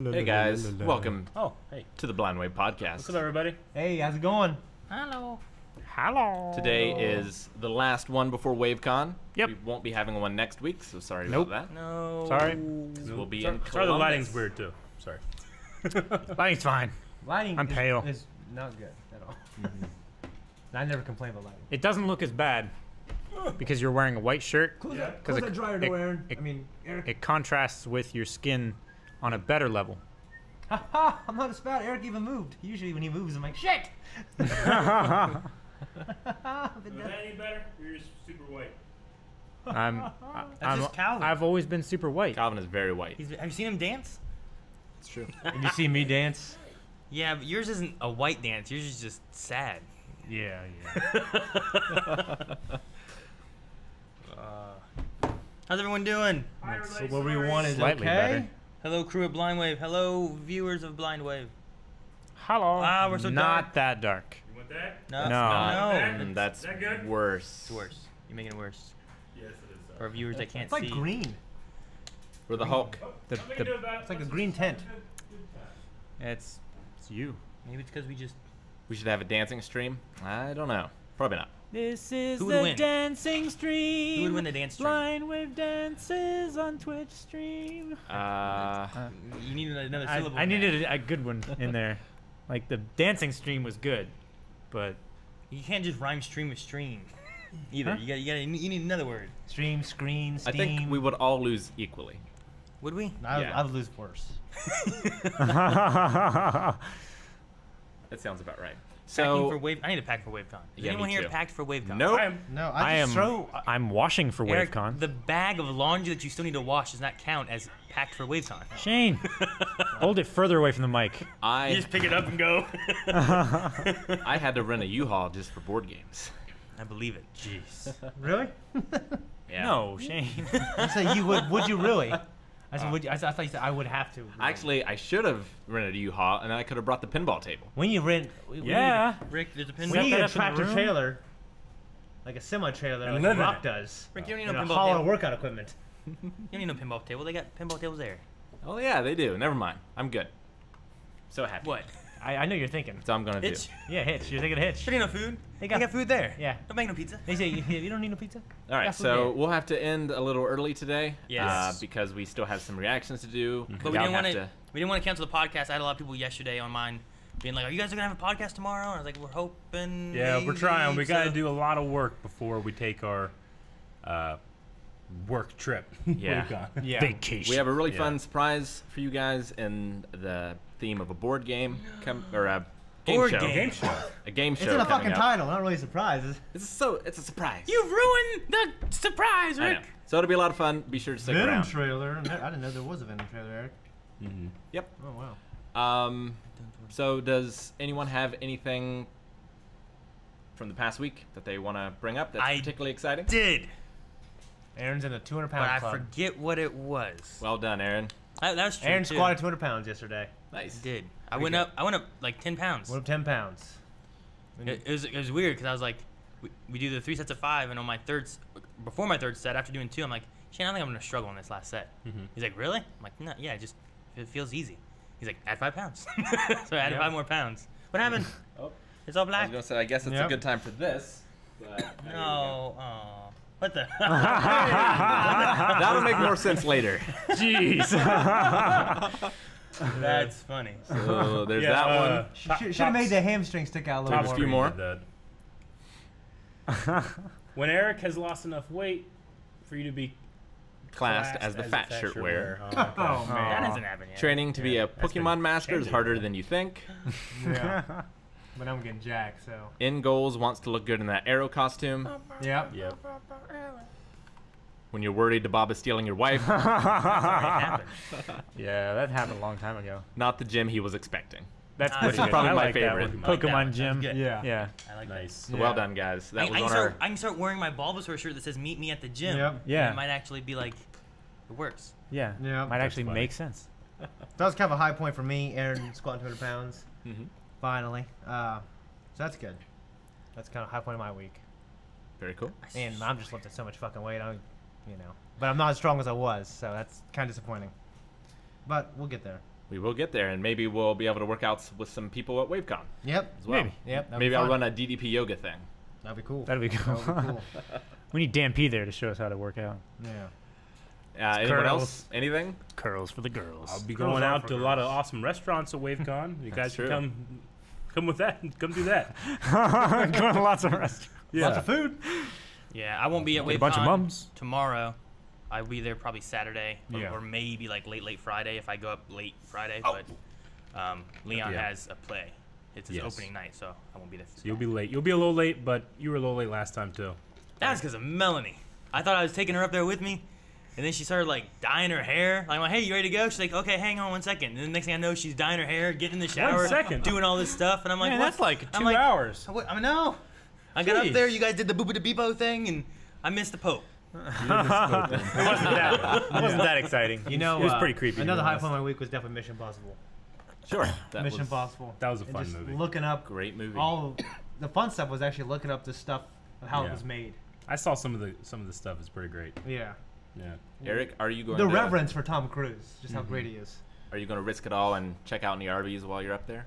Hey guys, welcome hey. to the Blind Wave Podcast. What's up, everybody? Hey, how's it going? Hello. Hello. Today is the last one before WaveCon. Yep. We won't be having one next week, so sorry Nope. about that. No. Sorry. We'll be sorry, in Columbus. sorry, the lighting's weird too. Sorry. Lighting's fine. Lighting I'm pale. is not good at all. I never complain about lighting. It doesn't look as bad because you're wearing a white shirt. Close Because that dryer door, Aaron. Eric. It contrasts with your skin on a better level. Haha, I'm not as bad. Eric even moved. Usually when he moves, I'm like, shit! Is that any better? You're just super white. That's just Calvin. I've always been super white. Calvin is very white. Have you seen him dance? It's true. Have you seen me dance? Yeah, but yours isn't a white dance. Yours is just sad. Yeah. How's everyone doing? So what we want is Slightly okay. better. Hello, crew at Blind Wave. Hello, viewers of Blind Wave. Hello. Ah, we're so not dark. that dark. You want that? No. No. No. That's Is that good? worse. It's worse. You're making it worse. Yes, it is. For our viewers that can't It's like see. green. We're the Hulk. The- Nothing the- to do about it. It's like a green tent. It's you. Maybe it's because we just... We should have a dancing stream. I don't know. Probably not. This is Who would the win? dancing stream. Who would win the dance stream? Blind Wave dances on Twitch stream. You need another syllable. I needed a good one in there. Like the dancing stream was good, but You can't just rhyme stream with stream. Either. Huh? You need another word. Stream, screen, I steam. think we would all lose equally. Would we? Yeah. I would lose worse. That sounds about right. Packing for So, Wave. I need to pack for WaveCon. Is Yeah, anyone me here too. packed for WaveCon? nope. No, I I am. just throw. I'm washing for Eric, WaveCon. the bag of laundry that you still need to wash does not count as packed for WaveCon. Shane, hold it further away from the mic. You I just pick it up and go. I had to rent a U-Haul just for board games. I believe it. Jeez. Really? Yeah. No, Shane. You say you would? Would you really? I said, would you, I thought you said I would have to. Actually, I should have rented a U-Haul, and then I could have brought the pinball table. When you rent, Yeah. Rick, there's a we pinball. need that a up in the tractor room? trailer, like a semi-trailer, And like live in Rock it. does. Rick, you don't need And no a pinball hauler table. workout equipment. You don't need no pinball table. They got pinball tables there. Oh yeah, they do. Never mind. I'm good. So happy. What? I know you're thinking. So I'm gonna do. Hitch? Yeah, Hitch. You're thinking Hitch. You need no food. They They got food there. Yeah. Don't make no pizza. They say you don't need no pizza. All right, Got food so there. we'll have to end a little early today. Yes. Because we still have some reactions to do. But we didn't want to. We didn't want to cancel the podcast. I had a lot of people yesterday on mine being like, "Are you guys gonna have a podcast tomorrow?" And I was like, "We're hoping." Yeah, we're maybe." trying. We got to So- do a lot of work before we take our work trip. Yeah. WaveCon. Yeah. Vacation. We have a really Yeah. fun surprise for you guys in the theme of a board game or a game Board show. game. Game show. A game show. It's in the coming fucking up. title. Not really surprises. It's a surprise. You ruined the surprise, I Rick. know. So it'll be a lot of fun. Be sure to stick Venom around. trailer. I didn't know there was a Venom trailer, Eric. Yep. Oh wow. So does anyone have anything from the past week that they want to bring up that's I particularly exciting? Did, Aaron's in the 200 but pound I club. forget what it was. Well done, Aaron. That was true. Aaron too. squatted 200 pounds yesterday. Nice. Did I Pretty went good. up? I went up like 10 pounds. Went up 10 pounds. It was weird because I was like, we do the 3 sets of 5, and on my before my third set, after doing 2, I'm like, Shane, I think I'm gonna struggle in this last set. He's like, really? I'm like, no, yeah, it feels easy. He's like, add 5 pounds. So I added 5 more pounds. What happened? Oh, It's all I was black. gonna say I guess it's a Yep. good time for this. But No. Oh. What the? that'll make more sense later. Jeez. That's funny. So there's that one. Should have made the hamstring stick out a little Top more. few more. When Eric has lost enough weight for you to be Classed as the fat shirt wearer. Oh, okay. Oh, man. That hasn't happened yet. Training to be a That's been Pokemon master is changing. harder than you think. Yeah. But I'm getting jacked, so. In goals wants to look good in that arrow costume. Yeah. Yep. When you're worried Bob is stealing your wife, Sorry, it happened. Yeah, that happened a long time ago. not the gym he was expecting. That's This pretty is good. probably I my like that favorite. one. I like that Pokemon one. Gym. That's good. Yeah. Yeah. I like Nice. So Yeah. well done, guys. That was on our. I can start wearing my Bulbasaur shirt that says "Meet me at the gym." Yep. Yeah. And it might actually be like, it works. Yeah. Yeah. Might That's actually funny. make sense. That was kind of a high point for me. Aaron squatting 200 pounds. Mhm. Finally. So that's good. That's kind of a high point of my week. Very cool. And I'm just lifting so much fucking weight. But I'm not as strong as I was, so that's kind of disappointing. But we'll get there. we will get there, and maybe we'll be able to work out with some people at WaveCon Yep. as well. Maybe. Yep. that'd Maybe be I'll fun. run a DDP yoga thing. That'd be cool. That'd be cool. That would be cool. We need Dan P there to show us how to work out. Yeah. Anyone curls. else? Anything? Curls for the girls. I'll be Girls going are out for to a lot of girls. awesome restaurants at WaveCon. You guys true. can come with that. Come do that. Going to lots of restaurants. Yeah. Lots of food. Yeah, I won't be at Get a bunch of WaveCon mums. tomorrow. I'll be there probably Saturday, Yeah. or maybe like late Friday if I go up late Friday. But Leon Yeah. has a play. It's his Yes. opening night, so I won't be there. So you'll be late. You'll be a little late, but you were a little late last time too. That's because of Melanie. I thought I was taking her up there with me, and then she started like dyeing her hair. I'm like, hey, you ready to go? She's like, okay, hang on 1 second. And then the next thing I know, she's dyeing her hair, getting in the shower, second? doing all this stuff, and I'm like, Man, what? that's like I'm 2 like, hours. I know. I got up Jeez. there. You guys did the boop de beepo thing, and I missed the Pope. It wasn't that exciting. You know, it was pretty creepy. Another to be high point honest. of my week was definitely Mission Impossible. Sure. That Mission was Impossible. That was a And fun just movie. looking up great movie. all the fun stuff was actually looking up the stuff of how it Yeah. was made. I saw some of the stuff. It's pretty great. Yeah. Yeah. Eric, are you going The to reverence for Tom Cruise, just how great he is. Are you going to risk it all and check out any Arby's while you're up there?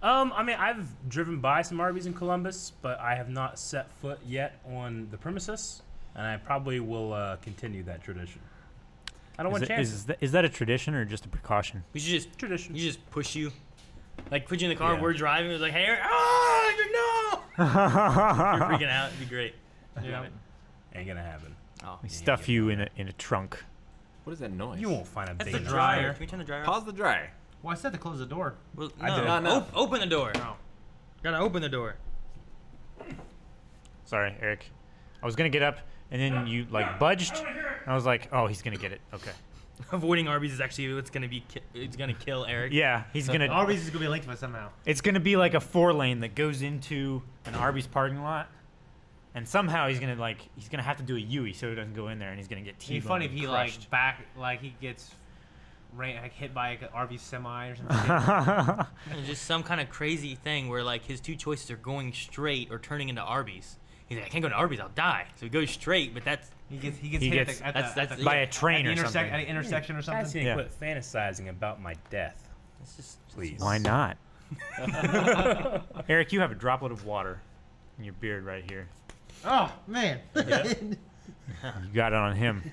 I mean, I've driven by some Arby's in Columbus, but I have not set foot yet on the premises, and I probably will continue that tradition. I don't want chances. Is that a tradition or just a precaution? We should just Tradition. You just push you, like put you in the car. Yeah. We're driving. It was like, hey, Eric, oh, no! You're freaking out. It'd be great. Yeah. Ain't gonna happen. Oh, We stuff you in a trunk. What is that noise? You won't find a that's big the dryer. dryer. Can we turn the dryer off? Pause the dryer. Well, I said to close the door. Well, I no, did. Not enough. Open the door. Oh. Gotta open the door. Sorry, Eric. I was gonna get up, and then you like budged. And I was like, oh, he's gonna get it. Okay. Avoiding Arby's is actually what's gonna be. It's gonna kill Eric. Yeah, he's gonna. Arby's is gonna be linked to it somehow. It's gonna be like a 4-lane that goes into an Arby's parking lot, and somehow he's gonna have to do a U-ey so he doesn't go in there, and he's gonna get It'd be T-boned funny if and he crushed. he gets hit by an Arby's semi or something. It's just some kind of crazy thing where like his two choices are going straight or turning into Arby's. He's like, I can't go to Arby's, I'll die. So he goes straight, but that's He gets He hit gets- at the by a train at or the something. At an intersection or Guys something. need to Yeah. quit fantasizing about my death, it's just please. Why not? Eric, you have a droplet of water in your beard right here. Oh man. You got it on him,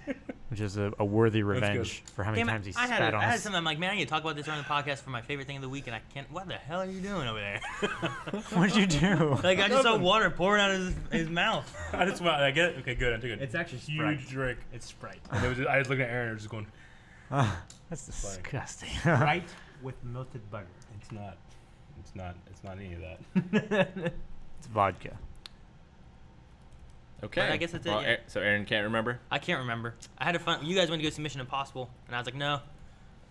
which is a worthy good. revenge for how many Damn it, times he I had, spat on I had us. something. I'm like, man, I need to talk about this on the podcast for my favorite thing of the week, and I can't. What the hell are you doing over there? What'd you do? Like I just saw water pouring out of his mouth. I just want. I get it. Okay, good. I took a It's actually huge Sprite. drink. It's Sprite. And I was looking at Aaron and just going, That's disgusting. Sprite with melted butter. it's not. It's not any of that. It's vodka. Okay. But I guess that's it, Well, yeah. So Aaron can't remember? I can't remember. I had a fun. You guys went to go see Mission Impossible, and I was like, no,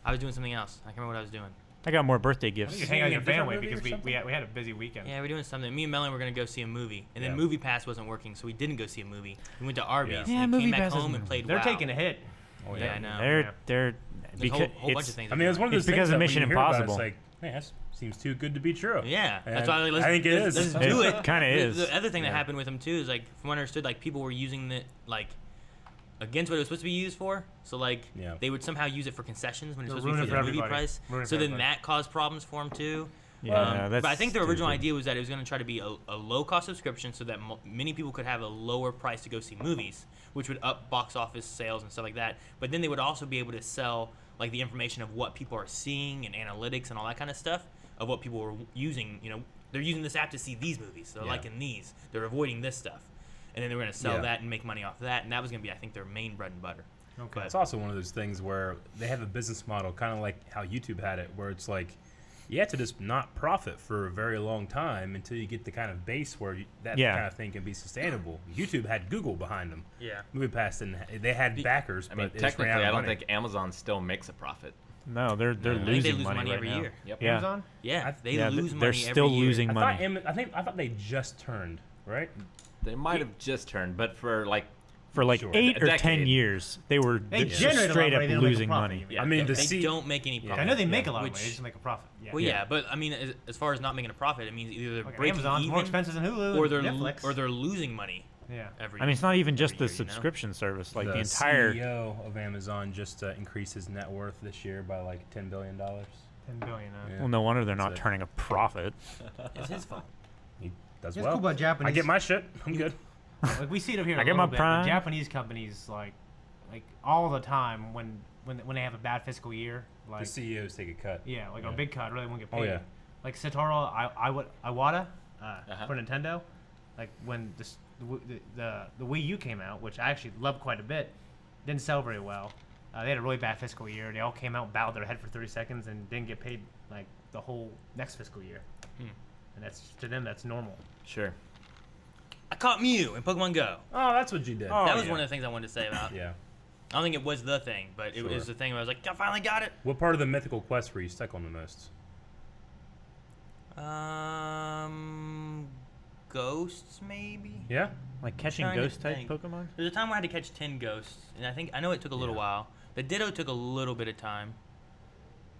I was doing something else. I can't remember what I was doing. I got more birthday You gifts. could hang out with your a different family movie because or we something? had a busy weekend. Yeah, we're doing something. Me and Melanie were gonna go see a movie, and then Yeah. Movie Pass wasn't working, so we didn't go see a movie. We went to Arby's, Yeah. Yeah, and Movie came back Pass home isn't- and played They're WoW. taking a hit. Oh Yeah, I know. They're There's a because whole bunch of things. I mean, it's one of It's those because things of that Mission when you hear about it, Impossible. It's like, man, that seems too good to be true. Yeah, that's And why I, let's, I think it let's, is. Let's do It it. kinda is. The other thing that Yeah. happened with them too is like, from what I understood, like people were using it like against what it was supposed to be used for. So like Yeah. they would somehow use it for concessions when it's They'll supposed to be ruin for it the for movie everybody. price. Ruin it So for then everybody. that caused problems for them too. Yeah, that's but I think the original stupid. idea was that it was going to try to be a low cost subscription so that many people could have a lower price to go see movies, which would up box office sales and stuff like that. But then they would also be able to sell like the information of what people are seeing and analytics and all that kind of stuff of what people were using. You know, they're using this app to see these movies. They're Yeah. liking these. They're avoiding this stuff. And then they were going to sell Yeah. that and make money off of that. And that was going to be, I think, their main bread and butter. Okay. It's also one of those things where they have a business model, kind of like how YouTube had it, where it's like you have to just not profit for a very long time until you get the kind of base where that Yeah. kind of thing can be sustainable. YouTube had Google behind them. Yeah. MoviePass didn't. They had backers, I mean, but it just ran technically, out of I don't money. think Amazon still makes a profit. No, they're I think losing they lose money, money right every now. year. Yep. Yeah. Amazon? Yeah, they Yeah, lose they're money still every year. losing money. I thought they just turned right. They might have just turned, but for like, For like Sure. 8 A or 10 decade. years, they were They just generate a lot of straight up money, they don't make a losing profit, money. you mean. I mean, to They see. don't make any Yeah. profit. I know they make Yeah. a lot of Which- money. They just make a profit. Yeah. Well, yeah, but I mean, as far as not making a profit, it means either they're Like breaking Amazon's even, more expensive than Hulu or and they're Netflix. or they're losing money. Yeah. every. I mean, it's not even just every the year, you know? subscription service. Like the the entire. CEO of Amazon just increased his net worth this year by like $10 billion. 10 billion. Yeah. Well, no wonder they're not That's it. turning a profit. It's his fault. He does It's well. cool about Japanese. I get my shit. I'm good. Like we see it over here. I a get little my bit, Prime. but Japanese companies like all the time when they have a bad fiscal year, The like CEOs take a cut. yeah, like Yeah. a big cut, really won't get paid. Oh yeah. Like Satoru Iwata Uh-huh. for Nintendo, like when the Wii U came out, which I actually loved quite a bit, didn't sell very well. They had a really bad fiscal year. They all came out, bowed their head for 30 seconds, and didn't get paid like the whole next fiscal year. Hmm. And that's to them, that's normal. Sure. I caught Mew in Pokemon Go. Oh, that's what you did. Oh, That was yeah. one of the things I wanted to say about. Yeah. I don't think it was the thing, but it Sure. was the thing where I was like, I finally got it. What part of the mythical quest were you stuck on the most? Ghosts maybe. Yeah. Like catching Trying to ghost type think. Pokemon. There's a time where I had to catch 10 ghosts, and I know it took a little Yeah. while. The Ditto took a little bit of time.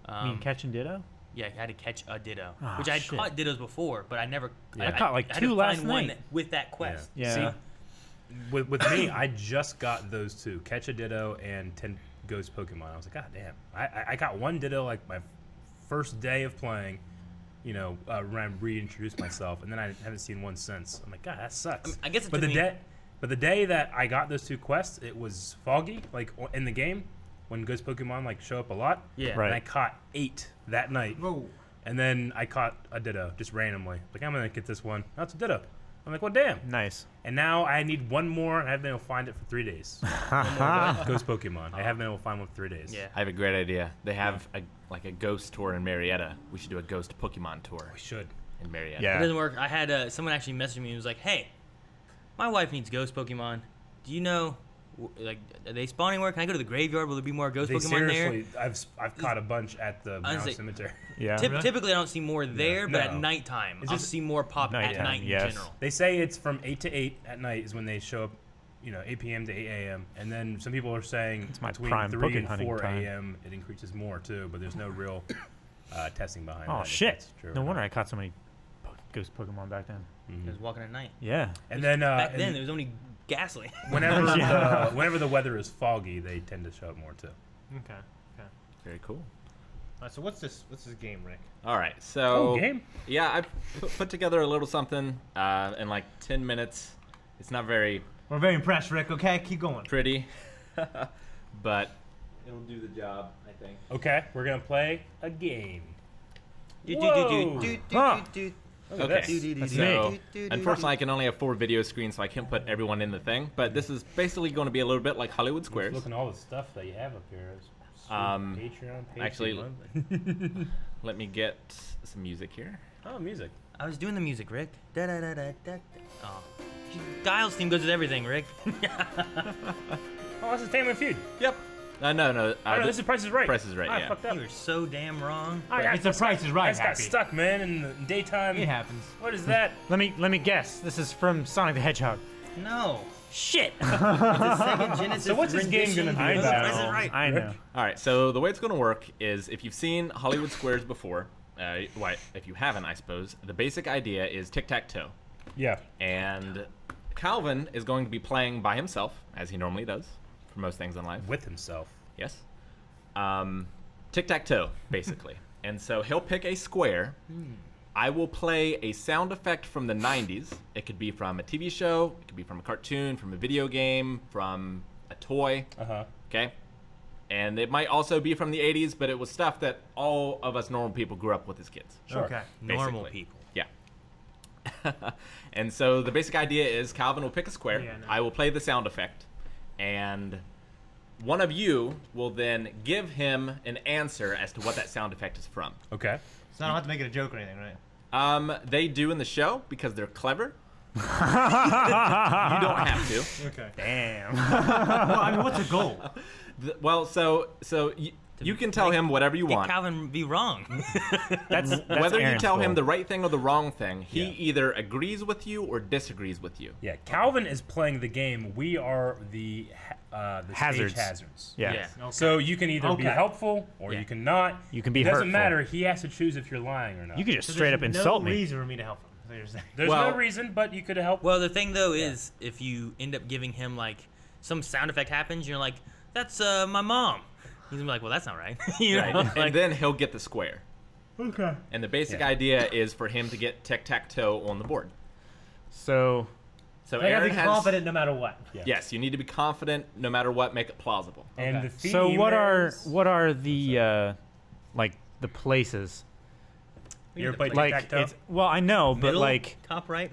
You mean catching Ditto? Yeah, I had to catch a Ditto, Ah, which I had shit. caught Dittos before, but I never. Yeah. I caught, like, I had 2 to last find one night. with that quest. Yeah. See, with me, I just got those two: catch a Ditto and 10 ghost Pokemon. I was like, God damn! I got one Ditto like my first day of playing. You know, when I reintroduced myself, and then I haven't seen one since. I'm like, God, that sucks. I guess it But took me. but the day that I got those two quests, it was foggy, like in the game when ghost Pokemon like show up a lot. Yeah. Right. And I caught 8 that night, Whoa. and then I caught a Ditto just randomly. Like, I'm gonna get this one. That's a Ditto. I'm like, well, damn. Nice. And now I need one more, and I haven't been able to find it for 3 days. Ghost Pokemon. I haven't been able to find one for 3 days. Yeah. I have a great idea. They have a ghost tour in Marietta. We should do a ghost Pokemon tour We should. in Marietta. Yeah. It doesn't work. I had someone actually message me and was like, "Hey, my wife needs ghost Pokemon. Do you know, like, are they spawning where? Can I go to the graveyard? Will there be more ghost They Pokemon there?" seriously, I've caught a bunch at the Honestly- Mouse Cemetery. Yeah. Typically, I don't see more there, but at No. nighttime, It's I'll just- see more pop at Nighttime, night in yes. general. They say it's from 8 to 8 at night is when they show up, 8 p.m. to 8 a.m. And then some people are saying It's my between prime 3 Poke and hunting 4 time. a.m. it increases more too, but there's no real testing behind Oh that. if shit! that's true No or wonder not. I caught so many ghost Pokemon back then. Mhm. I was walking at night. Yeah. And then Back and then, it was only ghastly. whenever Yeah. whenever the weather is foggy, they tend to show up more too. Okay. Okay. Very cool. All right, so what's this game, Rick? All right. So game. yeah, I put together a little something in like 10 minutes. It's not very We're very impressed, Rick. Okay, keep going. pretty, but it'll do the job, I think. Okay, we're gonna play a game. Do, Whoa. do, do, do, Huh. do, do. Look at Okay. this. That's So, me. unfortunately, I can only have 4 video screens, so I can't put everyone in the thing. But this is basically going to be a little bit like Hollywood Squares. Look at all the stuff that you have up here. Sweet Patreon page. actually- Let me get some music here. Oh, music. I was doing the music, Rick. Da, da, da, da, da. Oh. Dial's theme goes with everything, Rick. Oh, this is Family Feud. Yep. No. Oh, no, this is Price is Right. Price is Right, I yeah. fucked up. You were so damn wrong. It's the Price is Right, I just got Happy. stuck, man, in the daytime. It happens. What is that? Let me guess. This is from Sonic the Hedgehog. No. Shit. It's a Sega Genesis So what's this game rendition gonna be I of know. about? Price is Right. I know. All right. So the way it's going to work is if you've seen Hollywood Squares before, if you haven't, I suppose, the basic idea is tic-tac-toe. Yeah. And Calvin is going to be playing by himself, as he normally does for most things in life. With himself. Yes. Tic-tac-toe, basically. And so he'll pick a square. I will play a sound effect from the 90s. It could be from a TV show, it could be from a cartoon, from a video game, from a toy. Uh-huh. Okay? And it might also be from the 80s, but it was stuff that all of us normal people grew up with as kids. Sure. Okay. Normal Basically. people. Yeah. And so the basic idea is Calvin will pick a square. Yeah, no. I will play the sound effect. And one of you will then give him an answer as to what that sound effect is from. Okay. So I don't have to make it a joke or anything, right? They do in the show because they're clever. You don't have to. Okay. Damn. Well, I mean, what's the goal? Well, so you can tell him whatever you Did want. Calvin be wrong? That's Whether you Aaron's tell him goal. the right thing or the wrong thing, he Yeah. either agrees with you or disagrees with you. Yeah. Calvin is playing the game. We are the Hazards. stage hazards. Yeah. Okay. So you can either be Okay. helpful or Yeah. you can not. You can be It doesn't hurtful. matter. He has to choose if you're lying or not. You could just So straight there's up insult no me. reason for me to help him. what you're saying. There's Well- no reason, but you could help. Well, the thing though is, if you end up giving him like some sound effect happens, you're like, "That's my mom." He's gonna be like, "Well, that's not right." you know? Right. Like, And then he'll get the square. Okay. And the basic Yeah. idea is for him to get tic-tac-toe on the board. So So I gotta Aaron be has. confident no matter what. Yes, you need to be confident no matter what. Make it plausible. And Okay. the theme so what is- are the like the places? You ever played Like tic-tac-toe? it's well, I know, but middle, like top right.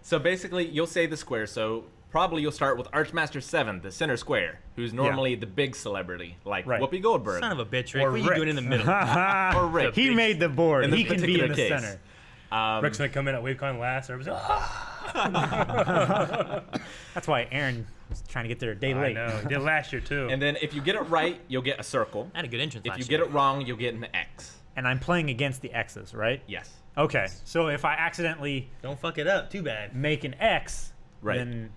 So basically, you'll say the square. So probably you'll start with Archmaster 7, the center square, who's normally the big celebrity, like Right. Whoopi Goldberg. Son of a bitch, Rick. Or What are you Rick. doing in the middle? or Rick. he made the board. in this He can be in the particular case. center. Rick's gonna come in at WaveCon last. Everybody's That's why Aaron was trying to get there a day I late. know. He did last year too. And then if you get it right, you'll get a circle. I had a good entrance If last you year. get it wrong, you'll get an X. And I'm playing against the X's, right? Yes. Okay. So if I accidentally Don't fuck it up. Too bad. make an X, Right. then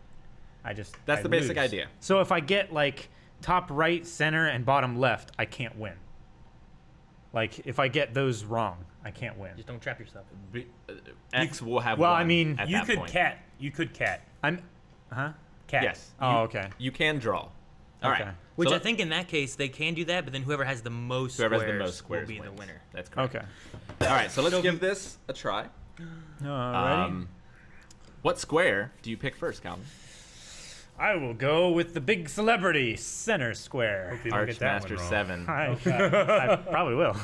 I just That's I the basic lose. idea. So if I get like top right, center, and bottom left, I can't win. Like if I get those wrong, I can't win. Just don't trap yourself. X will have well, one I mean, at you that could point. cat. You could cat. I'm, huh? Cat. Yes. Oh, okay. You can draw. All right. Okay. Which So I let- think in that case they can do that, but then whoever has the most whoever squares, has the most squares will be wins. the winner. That's correct. Okay. All right. So let's give this a try. Alrighty. What square do you pick first, Calvin? I will go with the big celebrity, center square. Hopefully you don't get that one Archmaster wrong. 7. I probably will.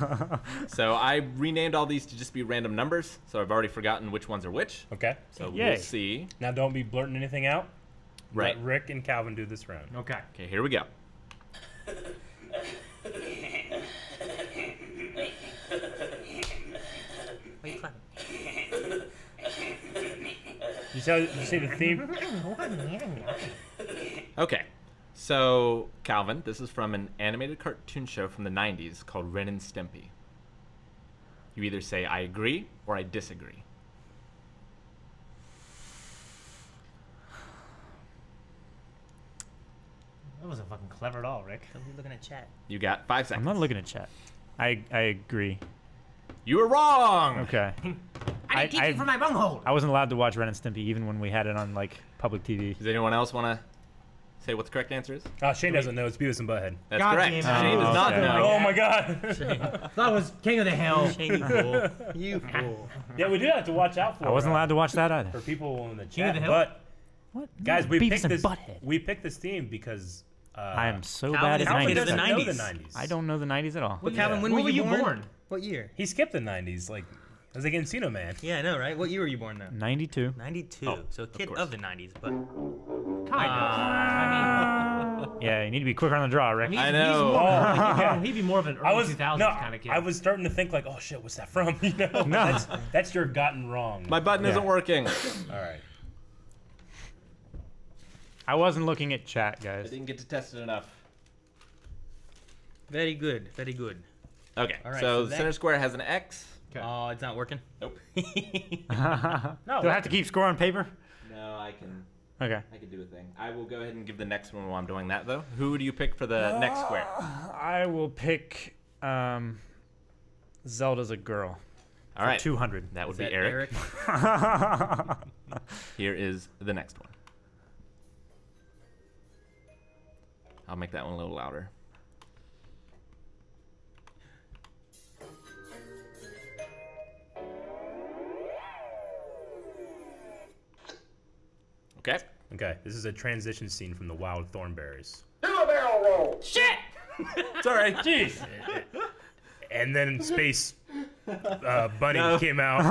So I renamed all these to just be random numbers. So I've already forgotten which ones are which. Okay. So Yay. we'll see. Now don't be blurting anything out. Right. Let Rick and Calvin do this round. Okay. Okay, here we go. Why are you clapping? You see the theme? Okay. So, Calvin, this is from an animated cartoon show from the 90s called Ren and Stimpy. You either say, I agree, or I disagree. That wasn't fucking clever at all, Rick. Don't be looking at chat. You got 5 I'm seconds. not looking at chat. I agree. You were wrong! Okay. I didn't teach you from my bunghole. I wasn't allowed to watch Ren and Stimpy even when we had it on like public TV. Does anyone else want to say what the correct answer is? Shane doesn't know. It's Beavis and Butthead. That's God correct. damn it. Shane does not okay. know. Oh my God. That was King of the Hill. Shane, you fool. You fool. Yeah, we do have to watch out for. I wasn't allowed to watch that either. for people in the King of chat. the Hill? But What? guys, we Beavis picked and this. Butthead. We picked this theme because I am so Calvin bad is at a kid 90s. of the doesn't know 90s. the 90s. I don't know the 90s at all. But Calvin, when When were you born? born? What year? He skipped the 90s. Like, I was like Encino Man. Yeah, I know, right? What year were you born though? 92. 92. Oh, So a kid course. of the 90s, but Kind of. I Yeah, you need to be quicker on the draw, Rick. mean, I he's know. more, like, he'd be more of an I early was 2000s no, kind of kid. I was starting to think like, oh shit, what's that from? You know, No. that's your gotten wrong. My button isn't working. All right. I wasn't looking at chat, I guys. didn't get to test it enough. very good, very good. Okay, All right, so so the that- center square has an X. Oh, it's not working. Nope. Do I have to keep score on paper? No, I can Okay. do a thing. I will go ahead and give the next one while I'm doing that, though. Who do you pick for the next square? I will pick Zelda's a girl. All right. 200. That would Is be that Eric. Here is the next one. I'll make that one a little louder. Okay. Okay, this is a transition scene from the Wild Thornberries. Sorry. Jeez. And then Space Bunny No. came out.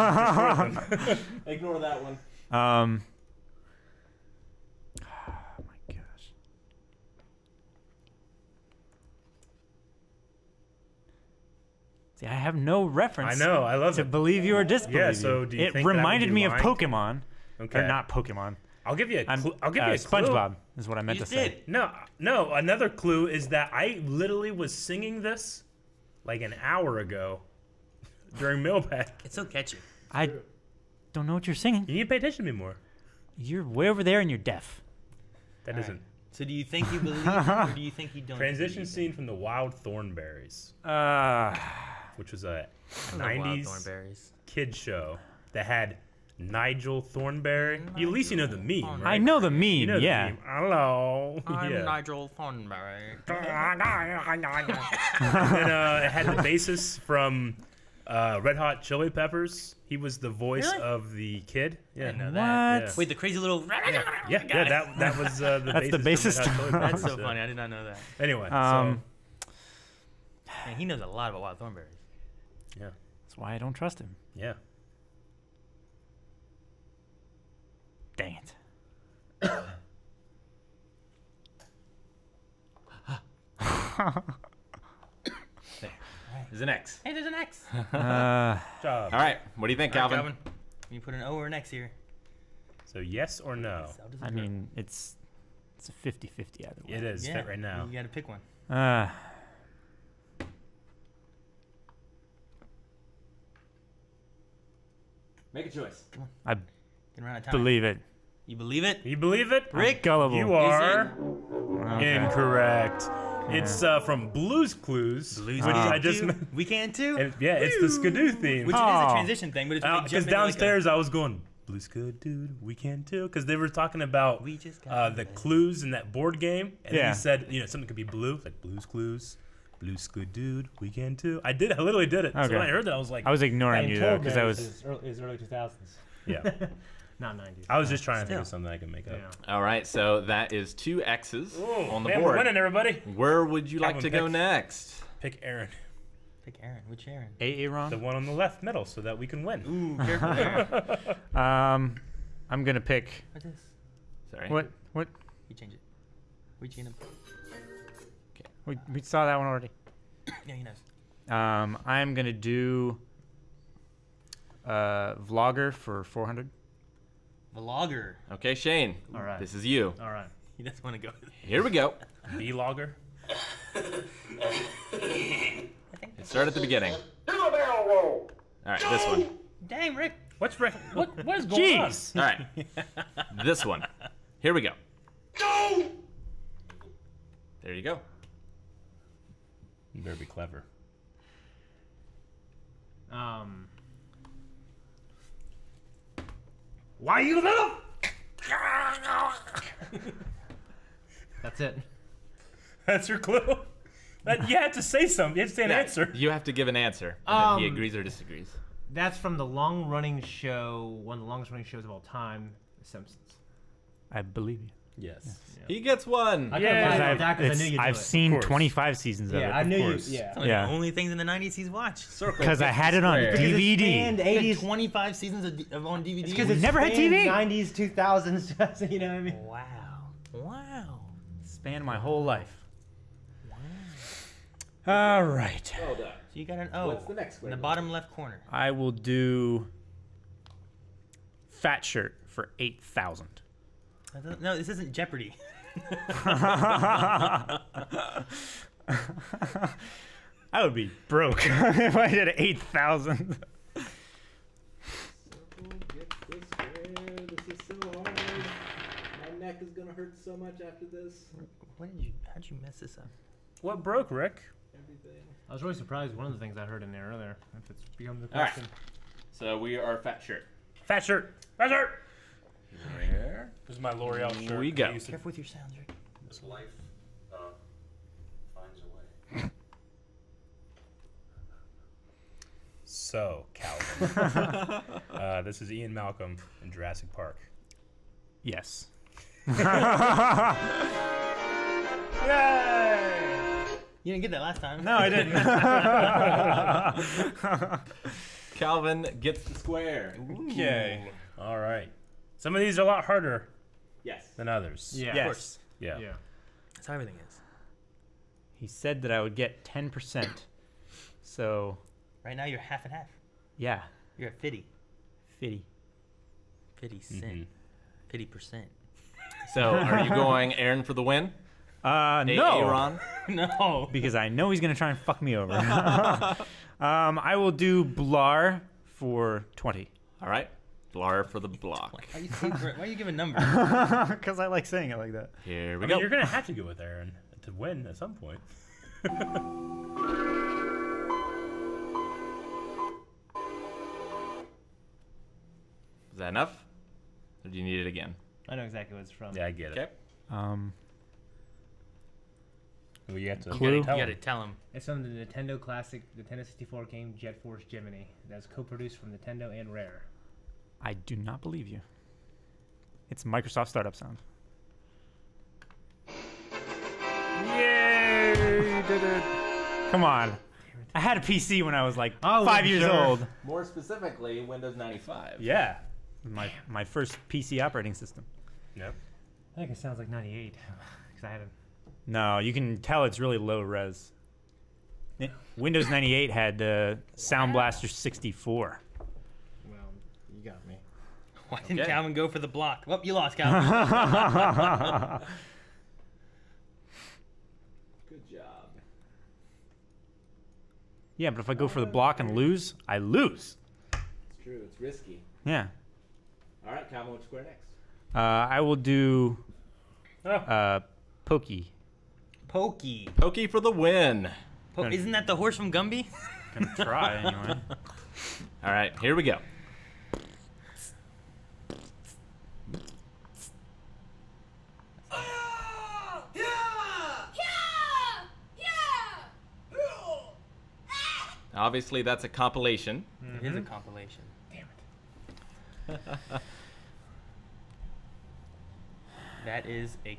And destroyed them. Ignore that one. Oh my gosh. See, I have no reference. I know, I love to it. believe you or disbelieve Yeah, you. so do you it think that would reminded be me of lying? Pokemon, Okay. or not Pokemon. I'll give you a I'm, clue. I'll give you a clue. SpongeBob is what I meant You to say. did. No, another clue is that I literally was singing this like an hour ago during mailbag. It's so catchy. I don't know what you're singing. You need to pay attention to me more. You're way over there and you're deaf. That All isn't. right. So do you think you believe it, or do you think you don't? Transition believe scene from the Wild Thornberries, which was a it? I love wild 90s thornberries. kid show that had Nigel Thornberry. You, at least you know the meme, right? I know the meme. You know the yeah. meme. Hello. I'm Yeah. Nigel Thornberry. And then it had the bassist from Red Hot Chili Peppers. He was the voice Really? of the kid. Yeah, I know What? that. Yeah. Wait, the crazy little. Yeah, that was the That's bassist. the from Red bassist? Hot Chili That's Peppers, so yeah. funny. I did not know that. Anyway, Um, Man, he knows a lot about wild thornberries. yeah, That's why I don't trust him. yeah. Dang it. There's an X. Hey, there's an X. Job. All right. What do you think, All right, Calvin? Can you put an O or an X here? So yes or no? So does I it mean, it's a 50-50 either way. It is yeah, fit right now. You got to pick one. Make a choice. I Get around out of time. believe it. You believe it? You believe it, Rick? Gullible. You are Okay. incorrect. It's from Blue's Clues, Blues which Clues I just. too? We can too. And, yeah, it's the Skidoo theme. Which is Oh. a transition thing, but it's when they Because jump into, like, downstairs I was going, Blue's good, dude. We can too. Because they were talking about We just got the it. clues in that board game, and then Yeah. he said, something could be blue, like Blue's Clues, Blue's good, dude. We can too. I literally did it. So Okay. when I heard that, I was like, I was ignoring you though because I was. is early 2000s, yeah. not 90s. I was just trying to think Still. of something I could make up. Yeah. All right. So that is 2 X's on the Man, we're board. winning, everybody. Where would you like Calvin to go picked. next? Pick Aaron, Pick Aaron. Which Aaron? Aaron. the one on the left middle, so that we can win. Ooh, careful there. I'm gonna pick. What's this? Sorry. What? We change it. We change it. We saw that one already. Yeah, he knows. I'm gonna do vlogger for 400. Vlogger. Okay, Shane. All right. This is you. All right. He doesn't want to go. Here we go. Vlogger. It started at the beginning. All right, this one. Dang, Rick. What is going on? Jeez. All right, this one. Here we go. There you go. You better be clever. Why you little? That's it. That's your clue. You had to say something. You had to say an answer. You have to give an answer. And then he Um, agrees or disagrees. That's from the long-running show, one of the longest-running shows of all time, The Simpsons. I believe you. Yes. He gets one. I Yeah. could've I've, lied that 'cause I knew you'd do I've it. seen course. 25 seasons of it. Yeah, I knew you. course. Yeah. One of Yeah. the only things in the 90s he's watched. Because I had it on Square. Because it DVD. spanned He had 80s. 25 seasons of on DVD. Because We it never had spanned TV. 90s, 2000s. You know what I mean? Wow. Wow. Spanned my whole life. All right. Well done. So you got an O. What's the next in square the one? bottom left corner. I will do fat shirt for 8,000. No, this isn't Jeopardy. I would be broke if I did 8,000. This is so hard. My neck is gonna hurt so much after this. How'd you mess this up? What broke, Rick? Everything. I was really surprised. One of the things I heard in there earlier, if it's become the All right. question. So we are fat shirt. Fat shirt. Fat shirt. Here This is my L'Oreal shirt. we go. I used to- Careful with your sounds, Rick. Life finds a way. So, Calvin. This is Ian Malcolm in Jurassic Park. Yes. Yay! You didn't get that last time. No, I didn't. Calvin gets the square. Okay. All right. Some of these are a lot harder Yes. than others. Yeah. Yes. Of course. Yeah. Yeah. That's how everything is. He said that I would get 10%. So, Right now you're half and half. yeah, You're at 50. 50. 50 cent. Mhm. 50%. So are you going Aaron for the win? No. Aaron? No. Because I know he's going to try and fuck me over. I will do Blar for 20. All right. Blar for the block. Why are you giving numbers? Because I like saying it like that. Here we I go. mean, you're going to have to go with Aaron to win at some point. Was that enough? Or do you need it again? I know exactly what it's from. Yeah, I get it. Okay. Well, you have to Clue? You gotta tell him. It's from the Nintendo classic Nintendo 64 game Jet Force Gemini. That's co-produced from Nintendo and Rare. I do not believe you. It's Microsoft startup sound. Yay! You did it. Come on. I had a PC when I was like 5 years old. More specifically, Windows 95. Yeah. My first PC operating system. Yep. I think it sounds like 98 because I had a. No, you can tell it's really low res. Windows 98 had Sound Blaster 64. Well, you got me. Why didn't Okay. Calvin go for the block? Well, you lost, Calvin. Good job. Yeah, but if I go for the block and lose, I lose. It's true. It's risky. Yeah. All right, Calvin, which square next? I will do Pokey. Pokey. Pokey for the win. Isn't that the horse from Gumby? Gonna try anyway. All right, here we go. Obviously, that's a compilation. It is a compilation. Damn it. That is a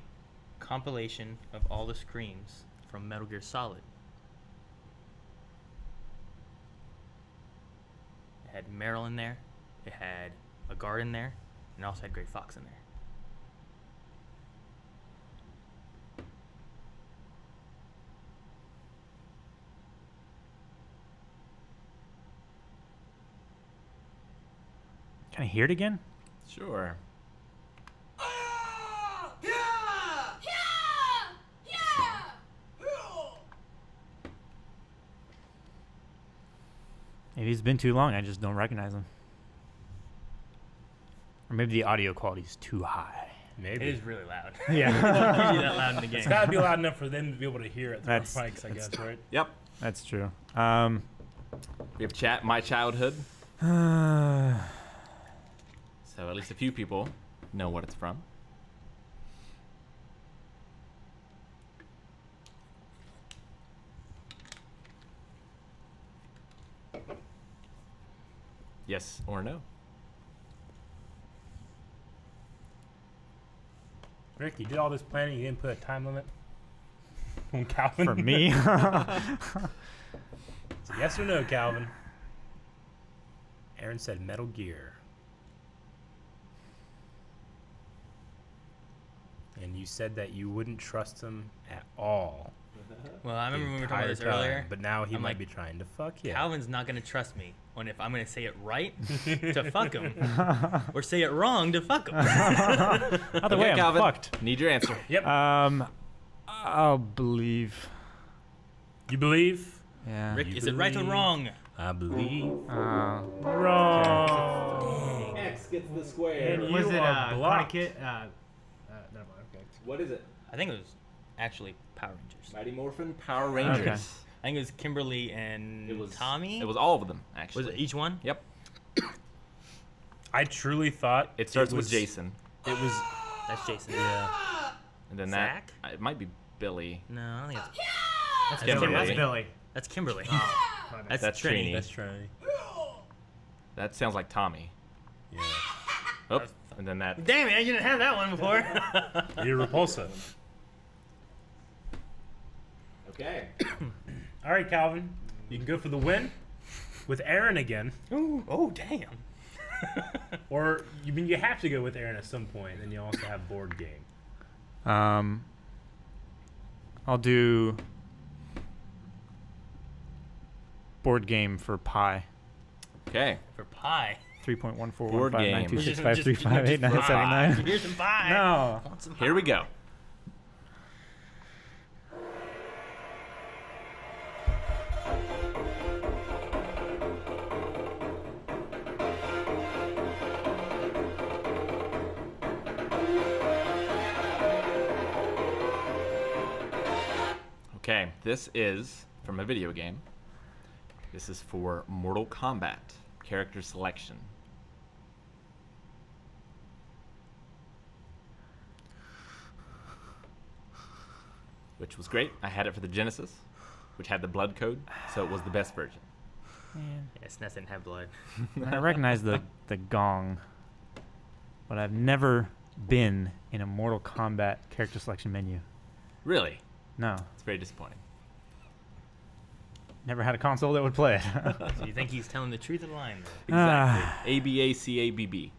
compilation of all the screams from Metal Gear Solid. It had Meryl in there, it had a guard in there, and it also had Gray Fox in there. Can I hear it again? Sure. Maybe it's been too long. I just don't recognize them. Or maybe the audio quality is too high. Maybe. It is really loud. Yeah. Usually that loud in the game. It's got to be loud enough for them to be able to hear it through That's- our mics, I that's- guess, right? Yep. That's true. We have My Childhood. Uh, So at least a few people know what it's from. Yes or no? Rick, you did all this planning, you didn't put a time limit on Calvin? for me? So yes or no, Calvin? Aaron said Metal Gear. And you said that you wouldn't trust him at all. Well, I remember when we were talking about this entire time, earlier. But now he I'm might like, be trying to fuck you. Calvin's not going to trust me on if I'm going to say it right to fuck him or say it wrong to fuck him. Either way, I'm Calvin, fucked. need your answer. Yep. I'll believe. You believe? Yeah. Rick, You is it right or believe. wrong? I believe. Wrong. X gets the square. And you Was it are blocked. Kid? Never mind. Okay. What is it? I think it was actually Power Rangers. Mighty Morphin Power Rangers. Okay. I think it was Kimberly and It was Tommy. It was all of them, actually. Was it each one? Yep. I truly thought It starts was with Jason. It was. That's Jason. Yeah. And then Zach? it might be Billy. No, I don't think it's. That's Kimberly. Billy. That's Billy. That's Kimberly. My bad. That's Trini. Trini. That's Trini. That sounds like Tommy. Yeah. Oh, and then that. Damn it! I didn't have that one before. You're repulsive. Okay. All right, Calvin. You can go for the win with Aaron again. Ooh, oh damn. Or you have to go with Aaron at some point, and you also have board game. I'll do board game for pi. Okay. For pie. 3.1415926535389799. Here's some pie. No. I want some Here we go. Okay, this is from a video game. This is for Mortal Kombat character selection. which was great. I had it for the Genesis, which had the blood code, so it was the best version. Man. Yeah, SNES didn't have blood. I recognize the gong, but I've never been in a Mortal Kombat character selection menu. Really? No, It's very disappointing. never had a console that would play it. So you think he's telling the truth of the line? Exactly. ABACABB.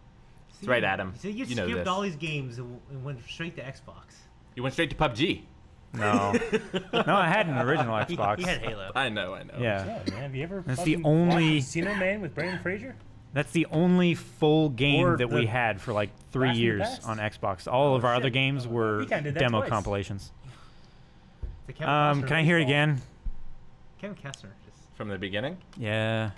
That's right, Adam. So you know skipped this. all these games and went straight to Xbox. You went straight to PUBG. No, no, I had an original Xbox. He had Halo. I know. Yeah, Yeah, man. Have you ever That's the fucking only- watched Casino Man with Brandon Fraser? that's the only full game Or that we the had for like 3 Blast from the years Past? on Xbox. All of our other shit. games were We kinda did that demo twice. compilations. The Kevin Costner Can I hear it baseball. again? Kevin Kessler. Just From the beginning? Yeah.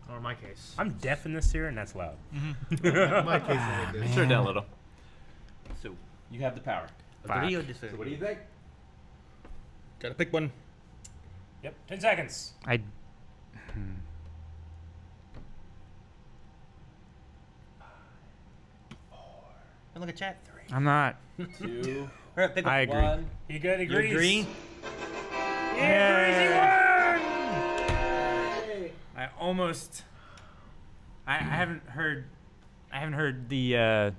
or in my case. I'm deaf in this here, and that's loud. In my case, it's like this. Turn it down a little. So, You have the power. Fuck. video just What do you think? gotta pick one. Yep, 10 seconds. I. And look at chat. I'm not. 2, Hurry up, pick one. I agree. 1. You good? You Agrees? agree? Yeah, I almost. I haven't heard. I haven't heard the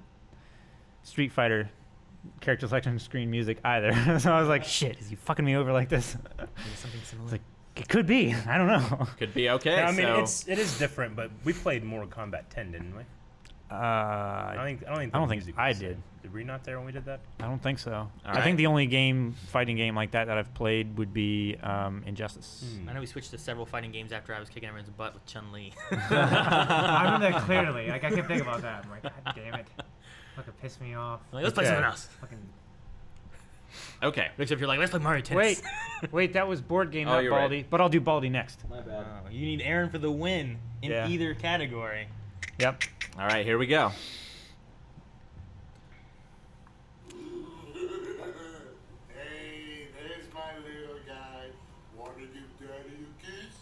Street Fighter character selection screen music either. So I was like, shit, is he fucking me over like this? Maybe something similar. like, it could be. I don't know. Could be okay. I mean, so it is different, but we played Mortal Kombat 10, didn't we? I don't think I don't the think music I was did. there. Did we not there when we did that? I don't think so. I right. think the only fighting game like that I've played would be Injustice. I know we switched to several fighting games after I was kicking everyone's butt with Chun-Li. I remember that clearly. Like I kept thinking about that. I'm like, God damn it. Fucking pissed me off. I'm like, let's play Okay. something else. Fucking. Okay. Except you're like, let's play Mario Tennis. Wait, that was board game, Oh, not you're right. Baldi. But I'll do Baldi next. My bad. Oh, you need Aaron for the win in Yeah. either category. Yep. All right, here we go. Hey, there's my little guy. Wanna do daddy you kiss?